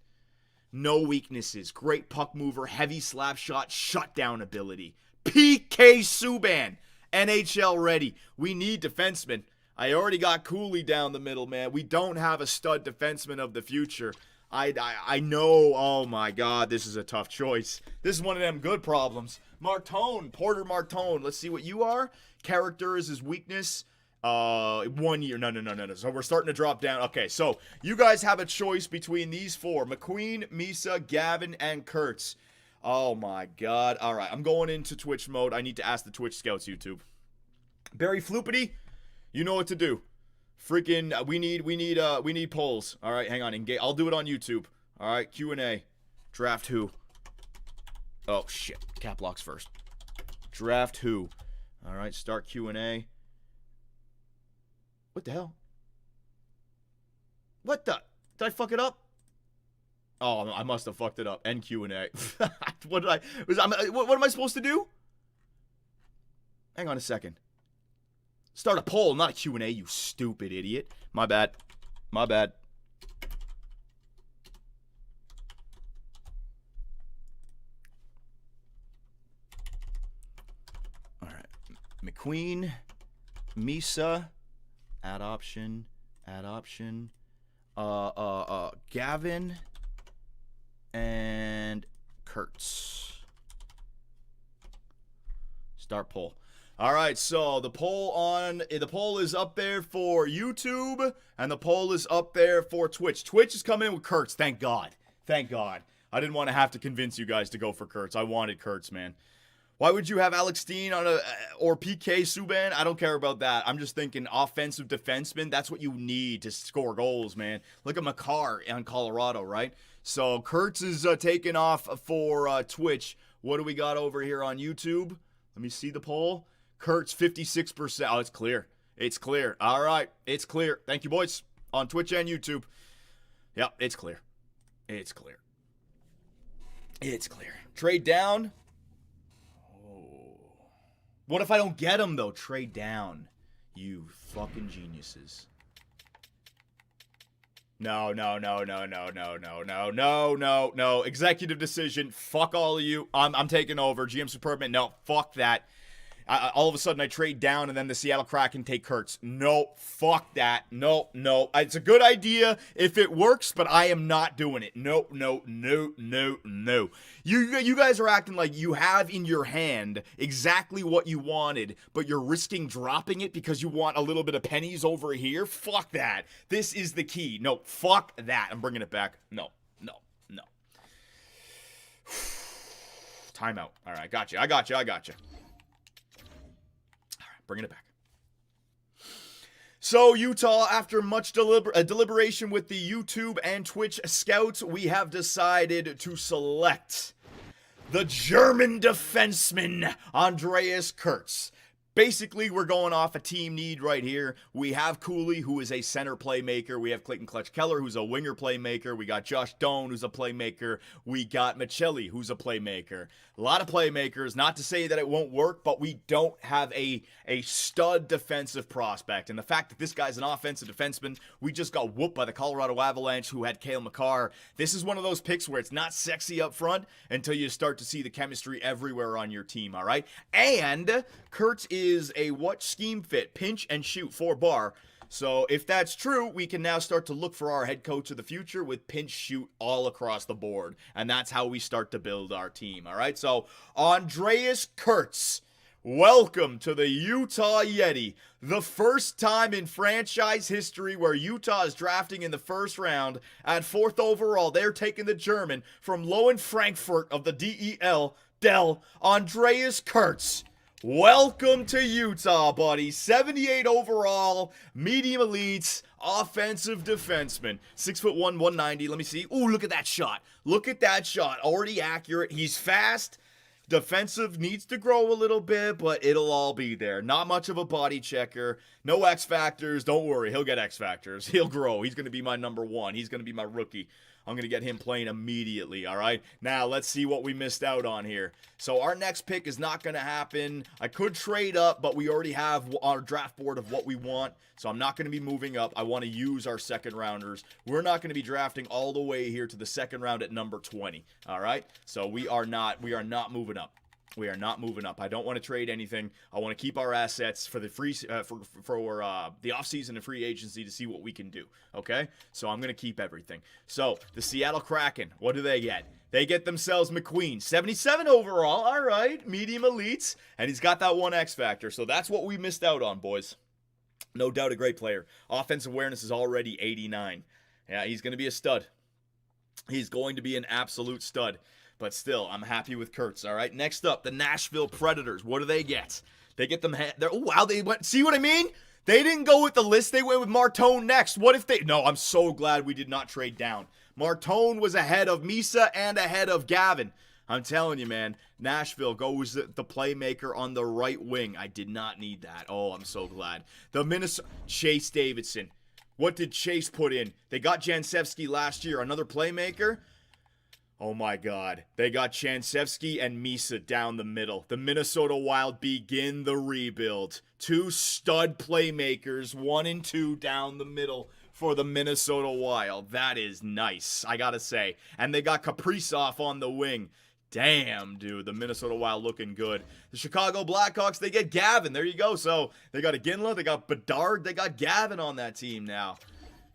No weaknesses, great puck mover, heavy slap shot, shutdown ability. PK Subban. NHL ready. We need defensemen. I already got Cooley down the middle, man. We don't have a stud defenseman of the future. I know. Oh my God, this is a tough choice. This is one of them good problems. Porter Martone. Let's see what you are. Character is his weakness. 1 year. No. So we're starting to drop down. Okay, so you guys have a choice between these 4: McQueen, Misa, Gavin, and Kurtz. Oh my God. All right, I'm going into Twitch mode. I need to ask the Twitch scouts YouTube. Barry Floopity, you know what to do. Freaking we need polls. All right, hang on. I'll do it on YouTube. All right, Q&A. Draft who? Oh shit. Cap locks first. Draft who? All right, start Q&A. What the hell? What the? Did I fuck it up? Oh, I must have fucked it up. End Q&A. What am I supposed to do? Hang on a second. Start a poll, not a Q&A, you stupid idiot. My bad. My bad. All right. McQueen, Misa, add option, Gavin, and Kurtz. Start poll. All right, so the poll is up there for YouTube, and the poll is up there for Twitch. Twitch is coming in with Kurtz. Thank God. Thank God. I didn't want to have to convince you guys to go for Kurtz. I wanted Kurtz, man. Why would you have Alex Steen or PK Subban? I don't care about that. I'm just thinking offensive defenseman. That's what you need to score goals, man. Look at Makar on Colorado, right? So Kurtz is taking off for Twitch. What do we got over here on YouTube? Let me see the poll. Kurtz, 56%. Oh, it's clear. It's clear. All right. It's clear. Thank you, boys. On Twitch and YouTube. Yep, it's clear. It's clear. It's clear. Trade down. Oh. What if I don't get him, though? Trade down. You fucking geniuses. No. Executive decision. Fuck all of you. I'm taking over. GM Superman. No, fuck that. All of a sudden I trade down and then the Seattle Kraken take Kurtz. No, fuck that. No. It's a good idea if it works, but I am not doing it. No. You guys are acting like you have in your hand exactly what you wanted, but you're risking dropping it because you want a little bit of pennies over here. Fuck that. This is the key. No, fuck that. I'm bringing it back. No. Timeout. All right, I got you. Bringing it back. So, Utah, after much deliberation with the YouTube and Twitch scouts, we have decided to select the German defenseman, Andreas Kurtz. Basically, we're going off a team need right here. We have Cooley, who is a center playmaker. We have Clayton Clutch-Keller, who's a winger playmaker. We got Josh Doan, who's a playmaker. We got Michelli, who's a playmaker. A lot of playmakers. Not to say that it won't work, but we don't have a stud defensive prospect. And the fact that this guy's an offensive defenseman, we just got whooped by the Colorado Avalanche, who had Cale Makar. This is one of those picks where it's not sexy up front until you start to see the chemistry everywhere on your team, all right? And Kurtz is a what scheme fit? Pinch and shoot 4-bar. So if that's true, we can now start to look for our head coach of the future with pinch shoot all across the board. And that's how we start to build our team. All right. So Andreas Kurtz, welcome to the Utah Yeti. The first time in franchise history where Utah is drafting in the first round at 4th overall. They're taking the German from Lowen Frankfurt of the Del, Andreas Kurtz. Welcome to Utah, buddy. 78 overall, medium elites, offensive defenseman. 6'1", 190. Let me see. Ooh, look at that shot. Already accurate. He's fast. Defensive needs to grow a little bit, but it'll all be there. Not much of a body checker. No X factors. Don't worry. He'll get X factors. He'll grow. He's going to be my number one. He's going to be my rookie. I'm going to get him playing immediately, all right? Now, let's see what we missed out on here. So, our next pick is not going to happen. I could trade up, but we already have our draft board of what we want, so I'm not going to be moving up. I want to use our second rounders. We're not going to be drafting all the way here to the second round at number 20, all right? So, we are not moving up. We are not moving up. I don't want to trade anything. I want to keep our assets for the free the offseason and free agency to see what we can do. Okay? So I'm going to keep everything. So the Seattle Kraken, what do they get? They get themselves McQueen, 77 overall. All right, medium elites, and he's got that one X factor. So that's what we missed out on, boys. No doubt a great player. Offensive awareness is already 89. Yeah, he's going to be a stud. He's going to be an absolute stud. But still, I'm happy with Kurtz, all right? Next up, the Nashville Predators. What do they get? They get them... Oh, wow, they went... See what I mean? They didn't go with the list. They went with Martone next. What if they... No, I'm so glad we did not trade down. Martone was ahead of Misa and ahead of Gavin. I'm telling you, man. Nashville goes the playmaker on the right wing. I did not need that. Oh, I'm so glad. The Minnesota... Chase Davidson. What did Chase put in? They got Jansevsky last year. Another playmaker... Oh my God. They got Chansevsky and Misa down the middle. The Minnesota Wild begin the rebuild. 2 stud playmakers, 1 and 2 down the middle for the Minnesota Wild. That is nice, I gotta say. And they got Kaprizov on the wing. Damn, dude, the Minnesota Wild looking good. The Chicago Blackhawks, they get Gavin. There you go. So they got Iginla, they got Bedard, they got Gavin on that team now.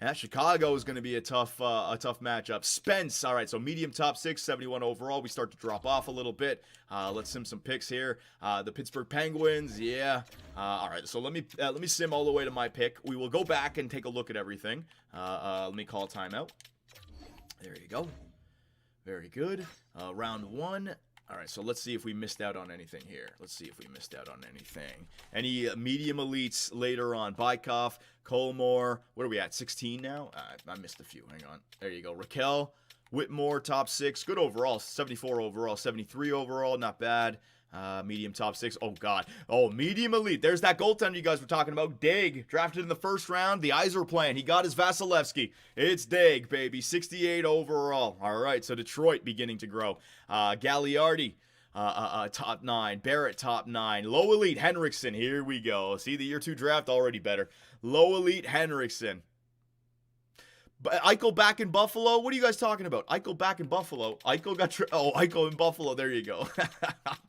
Yeah, Chicago is going to be a tough matchup. Spence, all right, so medium top 6, 71 overall. We start to drop off a little bit. Let's sim some picks here. The Pittsburgh Penguins, yeah. All right, so let me sim all the way to my pick. We will go back and take a look at everything. Let me call a timeout. There you go. Very good. Round 1. All right, so let's see if we missed out on anything here. Let's see if we missed out on anything. Any medium elites later on? Bykov, Colmore. What are we at? 16 now? I missed a few. Hang on. There you go. Raquel, Whitmore, top 6. Good overall. 74 overall. 73 overall. Not bad. Medium top 6. Oh, God. Oh, medium elite. There's that goaltender you guys were talking about. Dig. Drafted in the first round. The eyes are playing. He got his Vasilevsky. It's Dig, baby. 68 overall. All right. So Detroit beginning to grow. Gagliardi. Top 9. Barrett, top 9. Low elite. Henriksen. Here we go. See, the year 2 draft already better. Low elite. Henriksen. Eichel back in Buffalo? What are you guys talking about? Eichel back in Buffalo? Eichel got Eichel in Buffalo. There you go.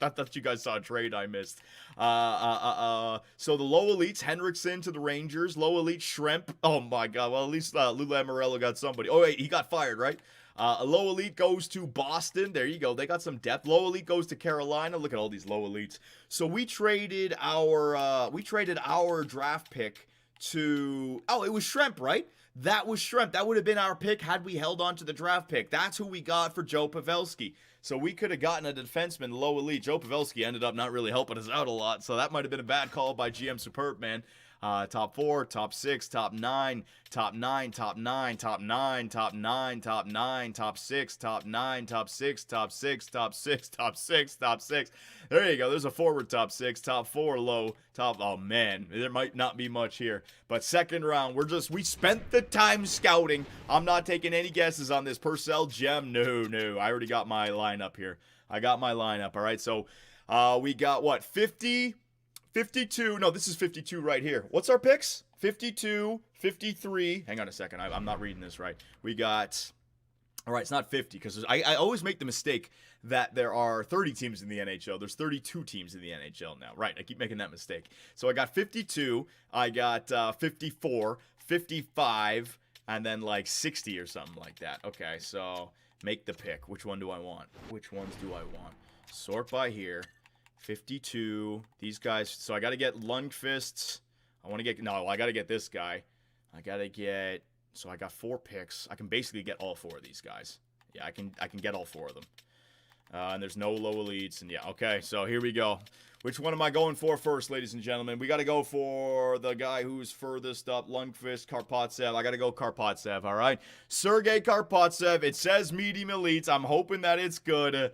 I thought you guys saw a trade I missed. So the low elites, Henriksen to the Rangers. Low elite, Shrimp. Oh my God. Well, at least Lou Lamoriello got somebody. Oh wait, he got fired, right? A low elite goes to Boston. There you go. They got some depth. Low elite goes to Carolina. Look at all these low elites. So we traded our draft pick to it was Shrimp, right? That was Shrimp. That would have been our pick had we held on to the draft pick. That's who we got for Joe Pavelski. So we could have gotten a defenseman low elite. Joe Pavelski ended up not really helping us out a lot. So that might have been a bad call by GM Superb, man. Top 4, top 6, top 9, top 9, top 9, top 9, top 9, top 9, top 6, top 9, top 6, top 6, top 6, top 6, top 6. There you go. There's a forward top 6, top 4, low, top. Oh man, there might not be much here. But second round, we spent the time scouting. I'm not taking any guesses on this. Purcell, Gem, no. I already got my lineup here. I got my lineup. All right, so we got what, 50? 52, no, this is 52 right here. What's our picks? 52, 53. Hang on a second, I'm not reading this right. We got, all right, it's not 50, because I always make the mistake that there are 30 teams in the NHL. There's 32 teams in the NHL now. Right, I keep making that mistake. So I got 52, I got 54, 55, and then like 60 or something like that. Okay, so make the pick. Which one do I want? Which ones do I want? Sort by here. 52, these guys, so I gotta get Lundqvist, I gotta get this guy, so I got 4 picks, I can basically get all 4 of these guys, yeah, I can get all 4 of them, and there's no low elites, and yeah, okay, so here we go, which one am I going for first, ladies and gentlemen? We gotta go for the guy who's furthest up, Lundqvist, Karpatsev, I gotta go Karpatsev, alright, Sergei Karpatsev, it says medium elites, I'm hoping that it's good,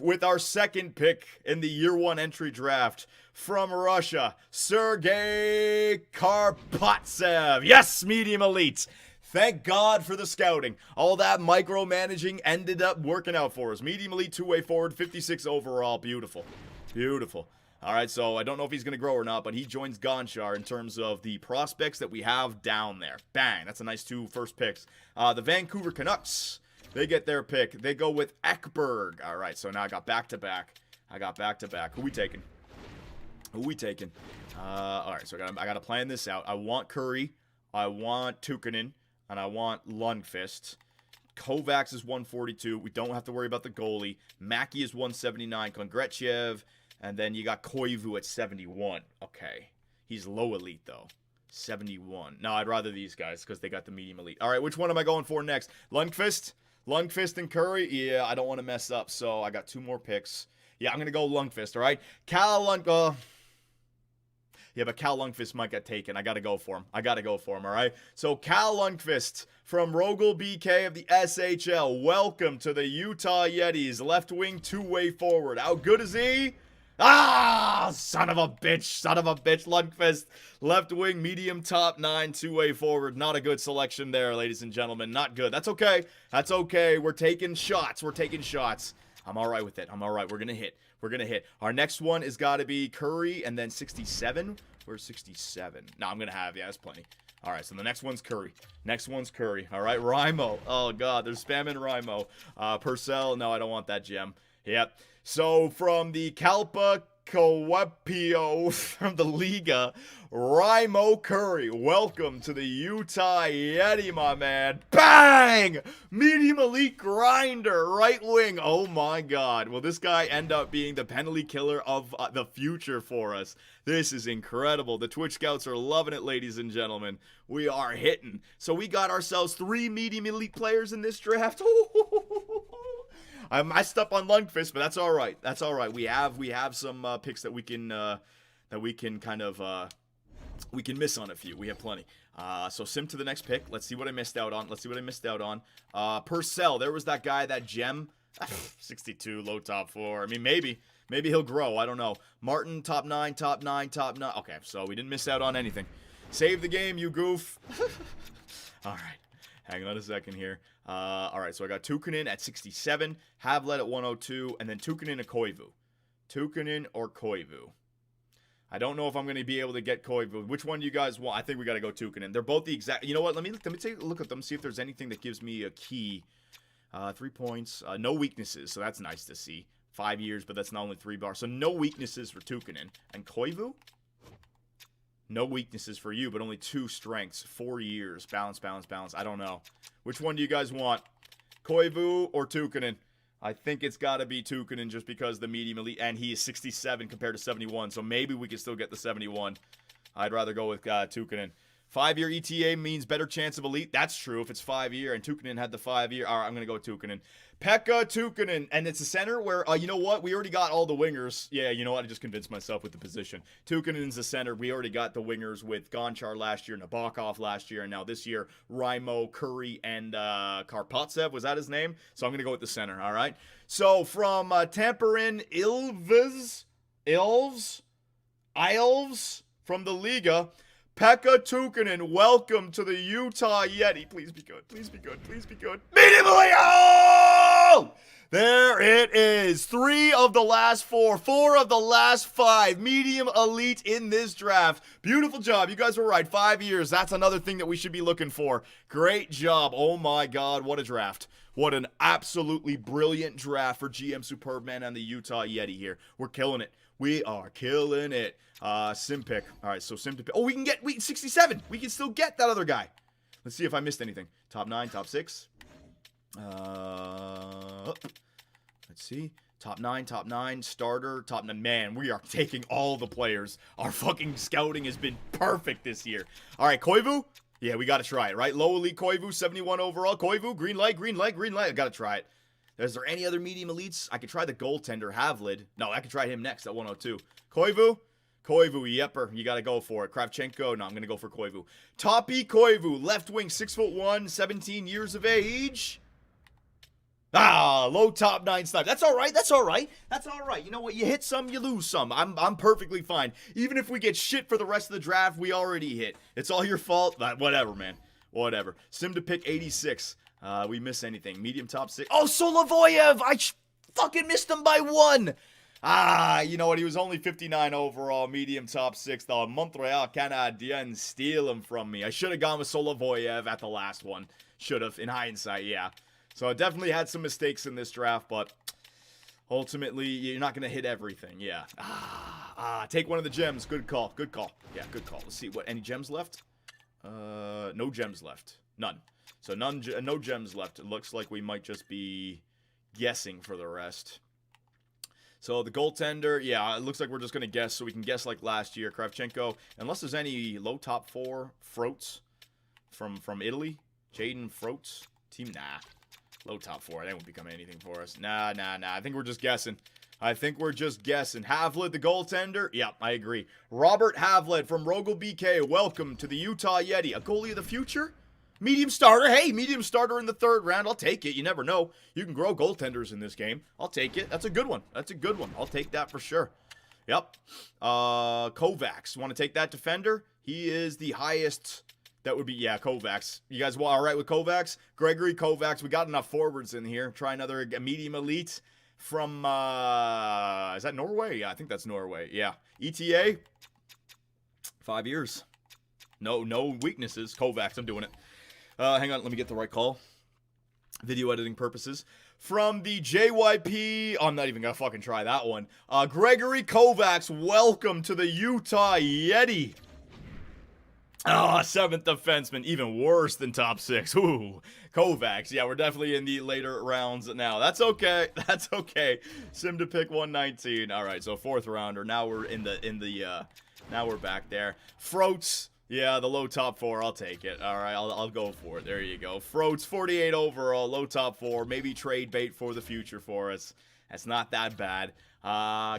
with our second pick in the year 1 entry draft from Russia, Sergei Karpatsev. Yes, medium elite. Thank God for the scouting. All that micromanaging ended up working out for us. Medium elite, 2-way forward, 56 overall. Beautiful. Beautiful. All right, so I don't know if he's going to grow or not, but he joins Gonchar in terms of the prospects that we have down there. Bang. That's a nice 2 first picks. The Vancouver Canucks. They get their pick. They go with Ekberg. All right, so now I got back-to-back. Who we taking? All right, so I got to plan this out. I want Curry. I want Tukkanen. And I want Lundqvist. Kovacs is 142. We don't have to worry about the goalie. Mackey is 179. Kongretchev. And then you got Koivu at 71. Okay. He's low elite, though. 71. No, I'd rather these guys because they got the medium elite. All right, which one am I going for next? Lundqvist and Curry? Yeah, I don't want to mess up, so I got 2 more picks. Yeah, I'm going to go Lundqvist, all right? Yeah, but Cal Lundqvist might get taken. I got to go for him, all right? So Cal Lundqvist from Rogel BK of the SHL. Welcome to the Utah Yetis. Left wing, 2-way forward. How good is he? Ah, son of a bitch, son of a bitch. Lundqvist, left wing, medium, top 9, two-way forward. Not a good selection there, ladies and gentlemen. Not good. That's okay. That's okay. We're taking shots. We're taking shots. I'm all right with it. I'm all right. We're going to hit. We're going to hit. Our next one is got to be Curry and then 67. Where's 67? No, I'm going to have, yeah, that's plenty. All right, so the next one's Curry. Next one's Curry. All right, Rimo. Oh, God, they're spamming Rimo. Purcell, no, I don't want that gem. Yep. So from the Kalpa Coepio from the Liga, Rimo Curry. Welcome to the Utah Yeti, my man. Bang! Medium elite grinder, right wing. Oh my God. Will this guy end up being the penalty killer of the future for us? This is incredible. The Twitch scouts are loving it, ladies and gentlemen. We are hitting. So we got ourselves 3 medium elite players in this draft. I messed up on Lundqvist, but that's all right. That's all right. We have some picks that we can kind of we can miss on a few. We have plenty. So sim to the next pick. Let's see what I missed out on. Purcell. There was that guy, that gem. 62, low top 4. I mean, maybe he'll grow. I don't know. Martin, top 9. Okay, so we didn't miss out on anything. Save the game, you goof. All right. Hang on a second here. All right, so I got Tukkonen at 67, Havlet at 102, and then Tukkonen or Koivu. Tukkonen or Koivu. I don't know if I'm going to be able to get Koivu. Which one do you guys want? I think we got to go Tukkonen. They're both the exact... You know what? Let me take a look at them, see if there's anything that gives me a key. 3 points. No weaknesses, so that's nice to see. 5 years, but that's not only 3 bars. So no weaknesses for Tukkonen. And Koivu? No weaknesses for you, but only 2 strengths. 4 years. Balance. I don't know. Which one do you guys want? Koivu or Tukkonen? I think it's got to be Tukkonen just because the medium elite, and he is 67 compared to 71, so maybe we can still get the 71. I'd rather go with Tukkonen. 5-year ETA means better chance of elite. That's true if it's 5-year, and Tukkonen had the 5-year. All right, I'm going to go with Tukkonen. Pekka Tukkonen, and it's a center where, you know what? We already got all the wingers. Yeah, you know what? I just convinced myself with the position. Tukkonen's the center. We already got the wingers with Gonchar last year, Nabokov last year, and now this year, Rimo, Curry, and Karpatsev. Was that his name? So I'm going to go with the center, all right? So from Tamperin Ilves from the Liga, Pekka Tukkonen, welcome to the Utah Yeti. Please be good. Please be good. Please be good. Medium elite! Oh! There it is. 3 of the last 4. 4 of the last 5. Medium elite in this draft. Beautiful job. You guys were right. 5 years. That's another thing that we should be looking for. Great job. Oh my God. What a draft. What an absolutely brilliant draft for GM Superbman and the Utah Yeti here. We're killing it. We are killing it. Sim pick. All right, so sim to pick. Oh, we can get 67. We can still get that other guy. Let's see if I missed anything. Top 9, top 6. Let's see. Top 9, starter, top 9. Man, we are taking all the players. Our fucking scouting has been perfect this year. All right, Koivu. Yeah, we got to try it, right? Low elite Koivu, 71 overall. Koivu, green light. I got to try it. Is there any other medium elites? I could try the goaltender, Havlid. No, I could try him next at 102. Koivu, yepper. You got to go for it. Kravchenko, no, I'm going to go for Koivu. Topi Koivu, left wing, 6'1", 17 years of age. Low top 9 snipe. That's all right. You know what? You hit some, you lose some. I'm perfectly fine. Even if we get shit for the rest of the draft, we already hit. It's all your fault. Whatever, man. Whatever. Sim to pick 86. We miss anything. Medium top 6. Oh, Solovoyev! I fucking missed him by 1. You know what? He was only 59 overall. Medium top 6. The Montreal Canadiens steal him from me. I should have gone with Solovoyev at the last one. Should have, in hindsight, yeah. So I definitely had some mistakes in this draft, but ultimately, you're not going to hit everything. Yeah. Take one of the gems. Good call. Yeah, good call. Let's see. Any gems left? No gems left. None. So no gems left. It looks like we might just be guessing for the rest. So the goaltender, yeah, it looks like we're just going to guess. So we can guess like last year. Kravchenko, unless there's any low top 4 Froats from Italy. Jaden Froats. Team, nah. Low top 4. They won't become anything for us. Nah. I think we're just guessing. Havlid, the goaltender. Yeah, I agree. Robert Havlid from Rogel BK. Welcome to the Utah Yeti. A goalie of the future? Medium starter. Hey, medium starter in the 3rd round. I'll take it. You never know. You can grow goaltenders in this game. I'll take it. That's a good one. I'll take that for sure. Yep. Kovacs. Want to take that defender? He is the highest. That would be, yeah, Kovacs. You guys all right with Kovacs? Gregory Kovacs. We got enough forwards in here. Try another medium elite from, is that Norway? Yeah, I think that's Norway. Yeah. ETA, 5 years. No weaknesses. Kovacs, I'm doing it. Hang on, let me get the right call. Video editing purposes. From the JYP, I'm not even gonna fucking try that one. Gregory Kovacs, welcome to the Utah Yeti. Ah, 7th defenseman, even worse than top 6. Ooh, Kovacs. Yeah, we're definitely in the later rounds now. That's okay. That's okay. Sim to pick 119. All right, so 4th rounder. Now we're now we're back there. Froats. Yeah, the low top 4. I'll take it. All right, I'll go for it. There you go. Froats, 48 overall, low top 4. Maybe trade bait for the future for us. That's not that bad.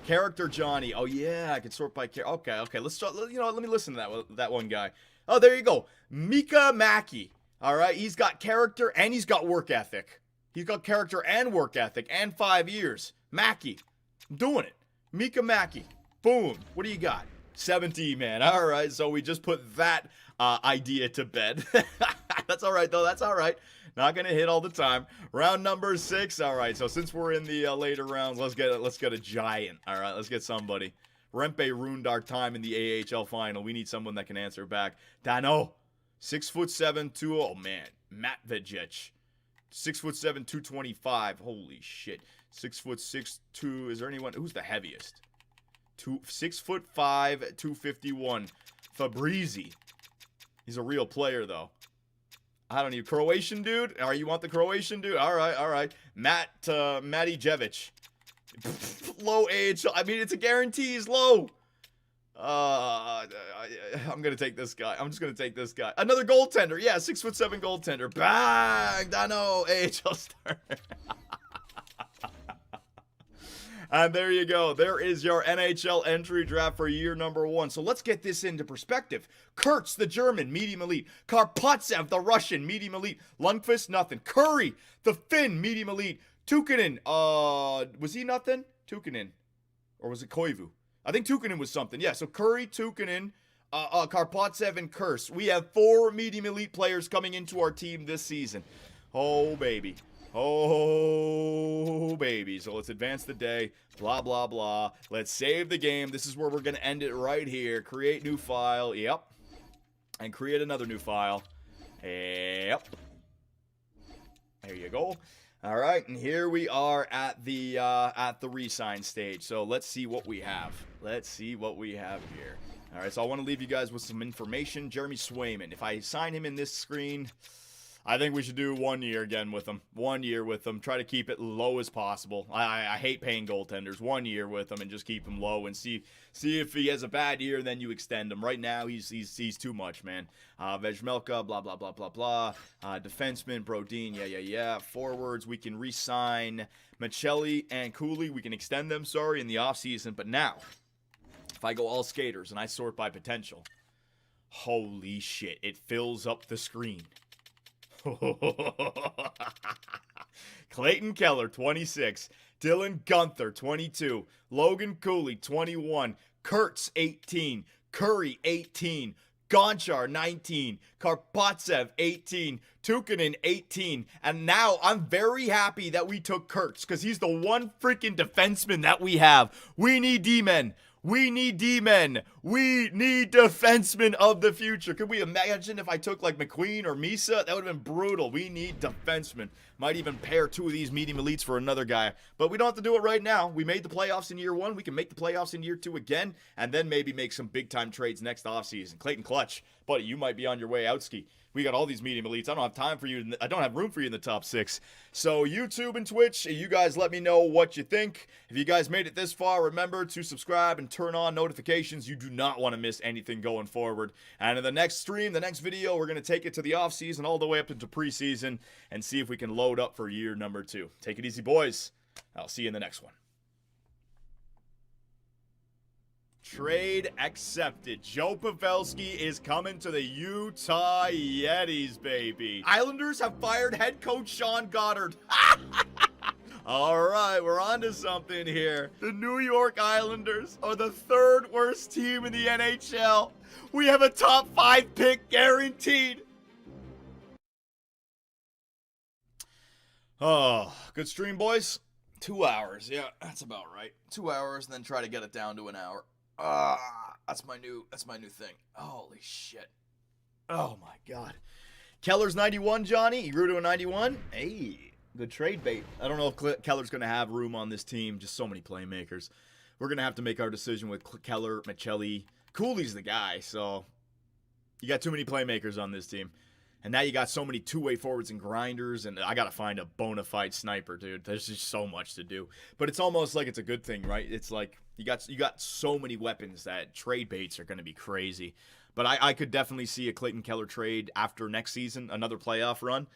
Character Johnny. Oh yeah, I can sort by character. Okay. Let's start. You know, let me listen to that one guy. Oh, there you go. Mika Mackey. All right, he's got character and he's got work ethic. He's got character and work ethic and 5 years. Mackey. I'm doing it. Mika Mackey. Boom. What do you got? 17, man. All right, so we just put that idea to bed. That's all right, though. That's all right. Not going to hit all the time. Round number 6. All right, so since we're in the later rounds, let's get a giant. All right, let's get somebody. Rempe ruined our time in the AHL final. We need someone that can answer back. Dano, 6'7", oh man, Matvejic, 6'7", 225. Holy shit, 6'6", 2. Is there anyone? Who's the heaviest? 6'5", 251. Fabrizi. He's a real player though. I don't need Croatian dude. All right, you want the Croatian dude? All right. Matijevic. Low AHL. I mean, it's a guarantee. He's low. I'm gonna take this guy. I'm just gonna take this guy. Another goaltender. Yeah, 6'7" goaltender. Bang! Dano, AHL star. And there you go. There is your NHL entry draft for year number 1. So let's get this into perspective. Kurtz, the German, medium elite. Karpatsev, the Russian, medium elite. Lundqvist, nothing. Curry, the Finn, medium elite. Tukkanen, was he nothing? Tukkanen. Or was it Koivu? I think Tukkanen was something. Yeah, so Curry, Tukkanen, Karpatsev, and Kurtz. We have 4 medium elite players coming into our team this season. Oh, baby. Oh, baby. So let's advance the day. Blah, blah, blah. Let's save the game. This is where we're going to end it right here. Create new file. Yep. And create another new file. Yep. There you go. All right, and here we are at the re-sign stage. So let's see what we have. Let's see what we have here. All right, so I want to leave you guys with some information. Jeremy Swayman. If I sign him in this screen, I think we should do 1 year again with him. 1 year with him. Try to keep it low as possible. I hate paying goaltenders. 1 year with him and just keep him low and see if he has a bad year, then you extend him. Right now, he's too much, man. Vejmelka, blah, blah, blah, blah, blah. Defenseman, Brodin, yeah. Forwards, we can re-sign Michelli and Cooley. We can extend them, in the offseason. But now, if I go all skaters and I sort by potential, holy shit, it fills up the screen. Clayton Keller, 26. Dylan Gunther, 22. Logan Cooley, 21. Kurtz, 18. Curry, 18. Gonchar, 19. Karpatsev, 18. Tukkanen, 18. And now I'm very happy that we took Kurtz because he's the one freaking defenseman that we have. We need D-men. We need D-men. We need defensemen of the future. Could we imagine if I took like McQueen or Misa? That would have been brutal. We need defensemen. Might even pair 2 of these medium elites for another guy. But we don't have to do it right now. We made the playoffs in year 1. We can make the playoffs in year 2 again. And then maybe make some big-time trades next offseason. Clayton Clutch, buddy, you might be on your way out ski. We got all these medium elites. I don't have time for you. I don't have room for you in the top 6. So YouTube and Twitch, you guys let me know what you think. If you guys made it this far, remember to subscribe and turn on notifications. You do not want to miss anything going forward. And in the next stream, the next video, we're going to take it to the offseason all the way up into preseason and see if we can load up for year number 2. Take it easy, boys. I'll see you in the next one. Trade accepted. Joe Pavelski is coming to the Utah Yetis, baby. Islanders have fired head coach Sean Goddard. All right, we're on to something here. The New York Islanders are the third worst team in the NHL. We have a top 5 pick guaranteed. Oh, good stream, boys. 2 hours. Yeah, that's about right. 2 hours, and then try to get it down to an hour. That's my new thing. Holy shit. Oh my god. Keller's 91, Johnny. You grew to a 91. Hey, good trade bait. I don't know if Keller's going to have room on this team. Just so many playmakers. We're going to have to make our decision with Keller, Michelli. Cooley's the guy, so you got too many playmakers on this team. And now you got so many two-way forwards and grinders, and I got to find a bona fide sniper, dude. There's just so much to do. But it's almost like it's a good thing, right? It's like you got so many weapons that trade baits are going to be crazy. But I could definitely see a Clayton Keller trade after next season, another playoff run.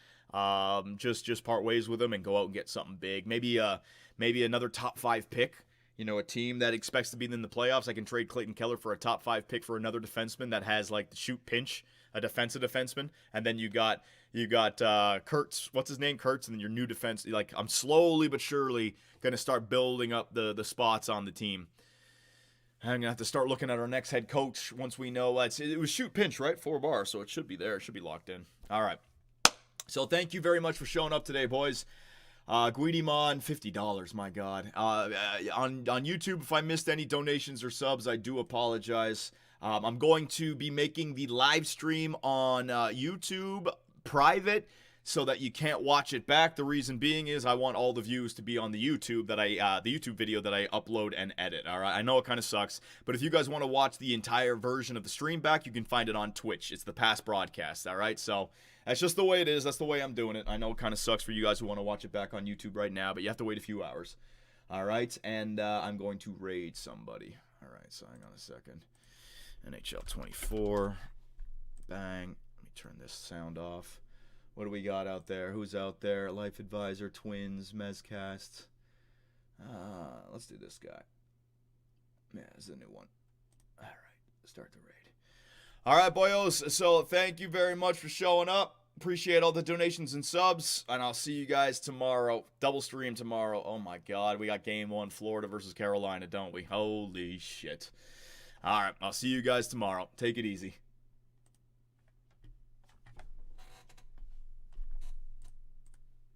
Just part ways with him and go out and get something big. Maybe another top 5 pick. You know, a team that expects to be in the playoffs. I can trade Clayton Keller for a top 5 pick for another defenseman that has like the shoot pinch, a defensive defenseman, and then you got Kurtz. What's his name? Kurtz, and then your new defense. Like, I'm slowly but surely gonna start building up the spots on the team. I'm gonna have to start looking at our next head coach once we know it was shoot pinch, right? 4 bars, so it should be there. It should be locked in. All right. So thank you very much for showing up today, boys. Guidimon, $50, my God. On YouTube, if I missed any donations or subs, I do apologize. I'm going to be making the live stream on YouTube private so that you can't watch it back. The reason being is I want all the views to be on the YouTube the YouTube video that I upload and edit. All right, I know it kind of sucks, but if you guys want to watch the entire version of the stream back, you can find it on Twitch. It's the past broadcast. All right, so that's just the way it is. That's the way I'm doing it. I know it kind of sucks for you guys who want to watch it back on YouTube right now, but you have to wait a few hours. All right, and I'm going to raid somebody. All right, so hang on a second. NHL 24. Bang. Let me turn this sound off. What do we got out there? Who's out there? Life Advisor, Twins, Mezcast. Let's do this guy. Yeah, this is a new one. All right, start the raid. All right, boyos. So thank you very much for showing up. Appreciate all the donations and subs, and I'll see you guys tomorrow. Double stream tomorrow. Oh my God, we got Game 1, Florida versus Carolina, don't we? Holy shit. All right, I'll see you guys tomorrow. Take it easy.